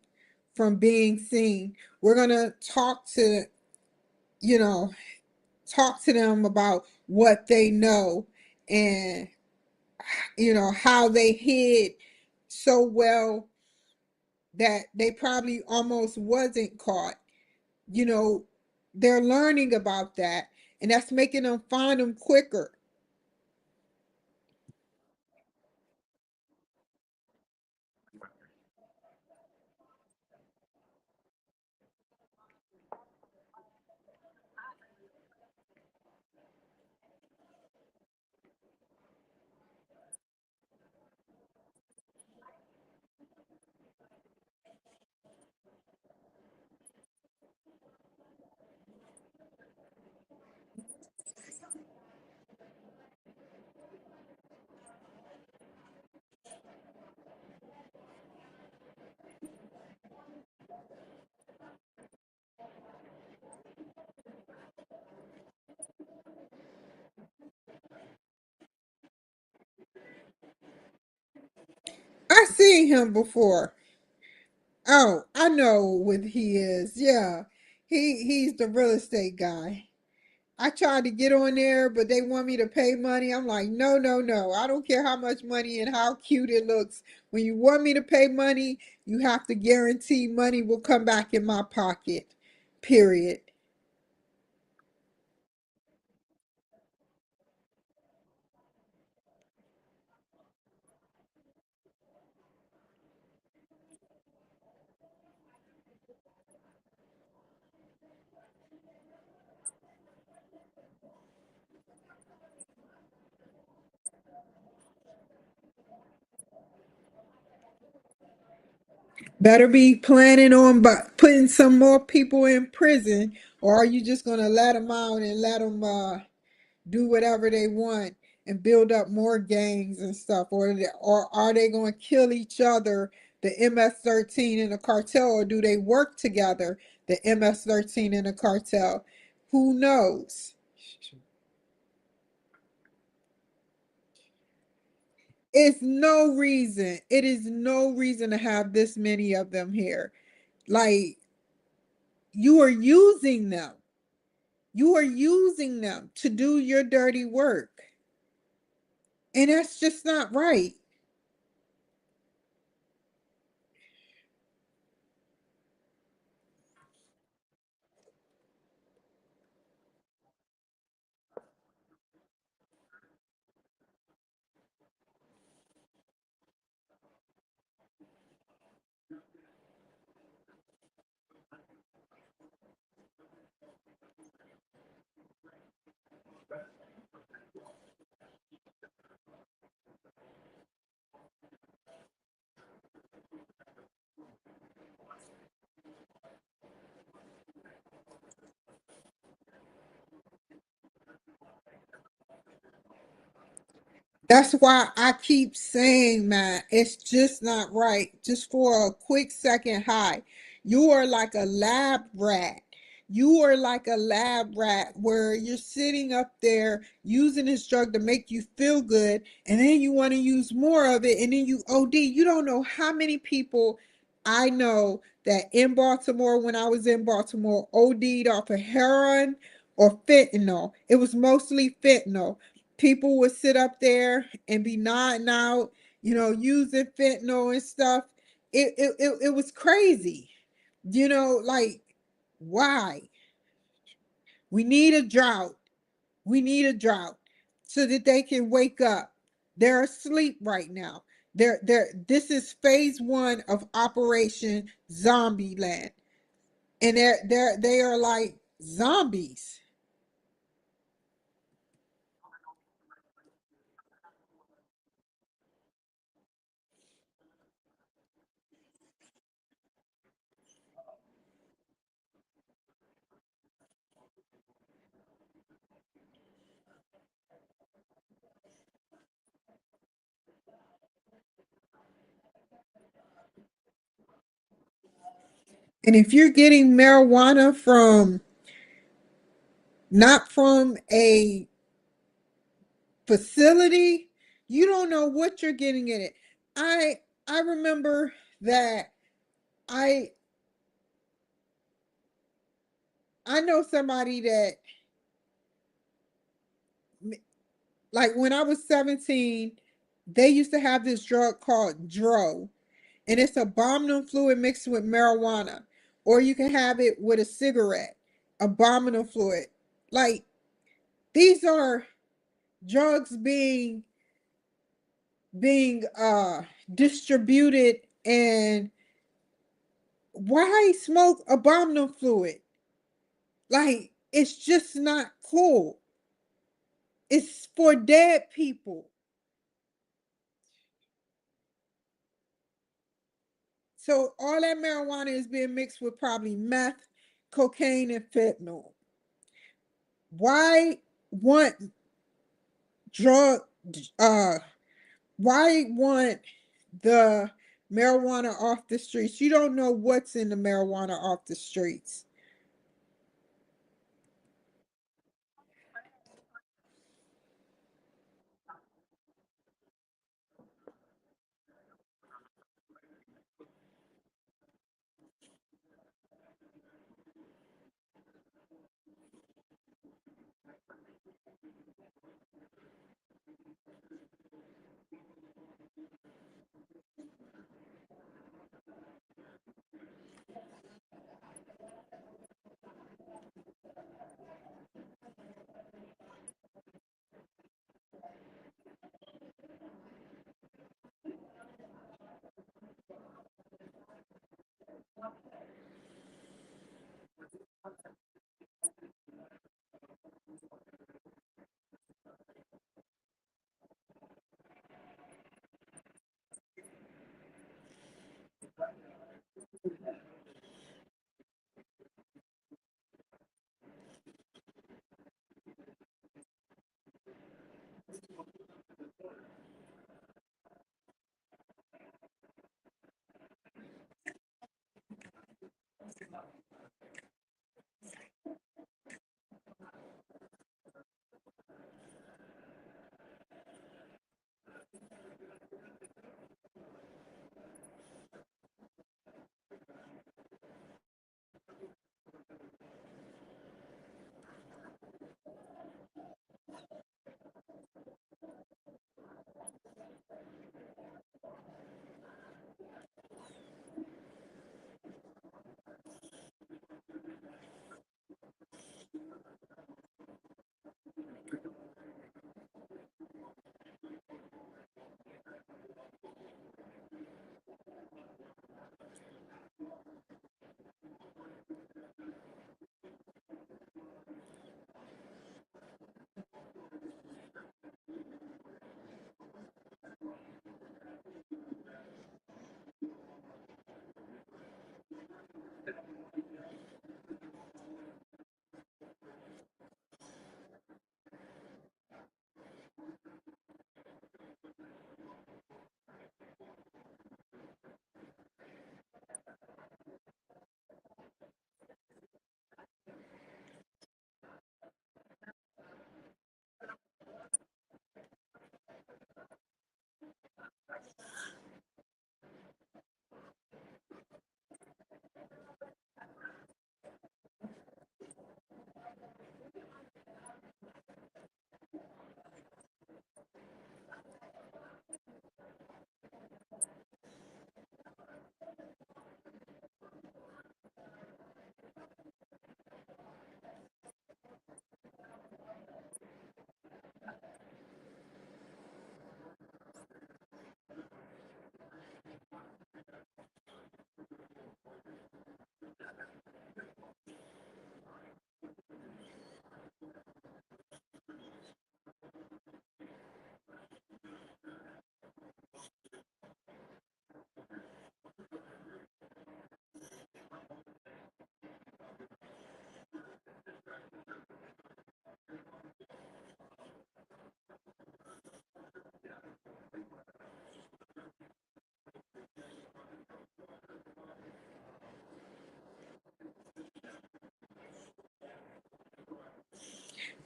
from being seen. We're going to you know, talk to them about what they know, and how they hid so well that they probably almost wasn't caught. You know, they're learning about that, and that's making them find them quicker. I seen him before. Oh, I know what he is. Yeah. He's the real estate guy. I tried to get on there, but they want me to pay money. I'm like, no, no, no. I don't care how much money and how cute it looks. When you want me to pay money, you have to guarantee money will come back in my pocket. Period. Better be planning on putting some more people in prison, or are you just going to let them out and let them do whatever they want and build up more gangs and stuff, or are they going to kill each other, the MS-13 and the cartel, or do they work together, the MS-13 and the cartel? Who knows? It is no reason to have this many of them here. Like, you are using them. You are using them to do your dirty work. And that's just not right. That's why I keep saying, man, it's just not right. Just for a quick second high, you are like a lab rat. You are like a lab rat where you're sitting up there using this drug to make you feel good, and then you want to use more of it, and then you OD. You don't know how many people I know that in Baltimore, when I was in Baltimore, OD'd off of heroin or fentanyl. It was mostly fentanyl. People would sit up there and be nodding out, using fentanyl and stuff. It was crazy. Like, why? We need a drought. We need a drought so that they can wake up. They're asleep right now. This is phase one of Operation Zombie Land. And they are like zombies. And if you're getting marijuana from not from a facility, you don't know what you're getting in it. I remember that I I know somebody that, like, when I was 17, they used to have this drug called Dro, and it's a abominant fluid mixed with marijuana, or you can have it with a cigarette. Abominant fluid. Like, these are drugs being distributed, and why smoke abominant fluid? Like, it's just not cool. It's for dead people. So all that marijuana is being mixed with probably meth, cocaine, and fentanyl. Why want drug uh why want the marijuana off the streets? You don't know what's in the marijuana off the streets.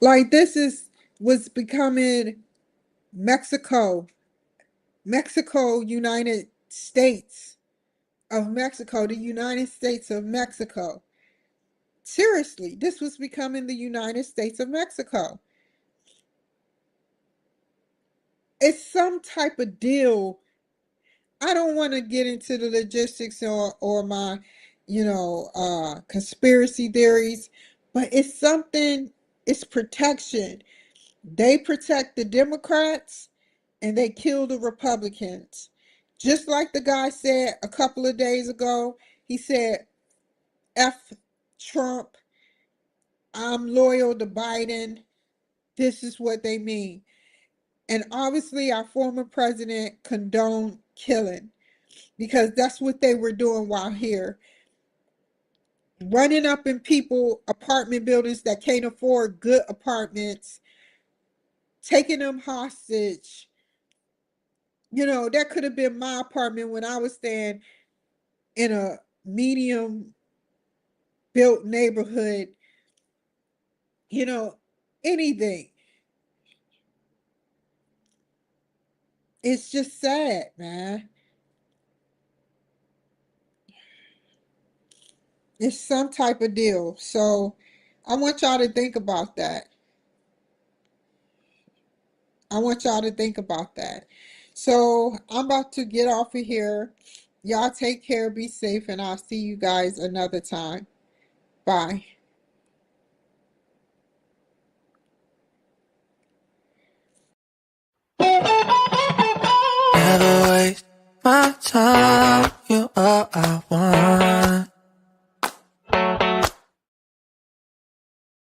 Like this is was becoming Mexico, United States of Mexico, the United States of Mexico. Seriously, this was becoming the United States of Mexico. It's some type of deal. I don't want to get into the logistics or my, conspiracy theories, but it's something, it's protection. They protect the Democrats and they kill the Republicans. Just like the guy said a couple of days ago, he said, F Trump, I'm loyal to Biden. This is what they mean. And obviously, our former president condoned killing because that's what they were doing while here. Running up in people, apartment buildings that can't afford good apartments, taking them hostage. That could have been my apartment when I was staying in a medium built neighborhood, you know, anything. It's just sad, man. It's some type of deal. So I want y'all to think about that. I want y'all to think about that. So I'm about to get off of here. Y'all take care, be safe, and I'll see you guys another time. Bye. Never waste my time. You all I want.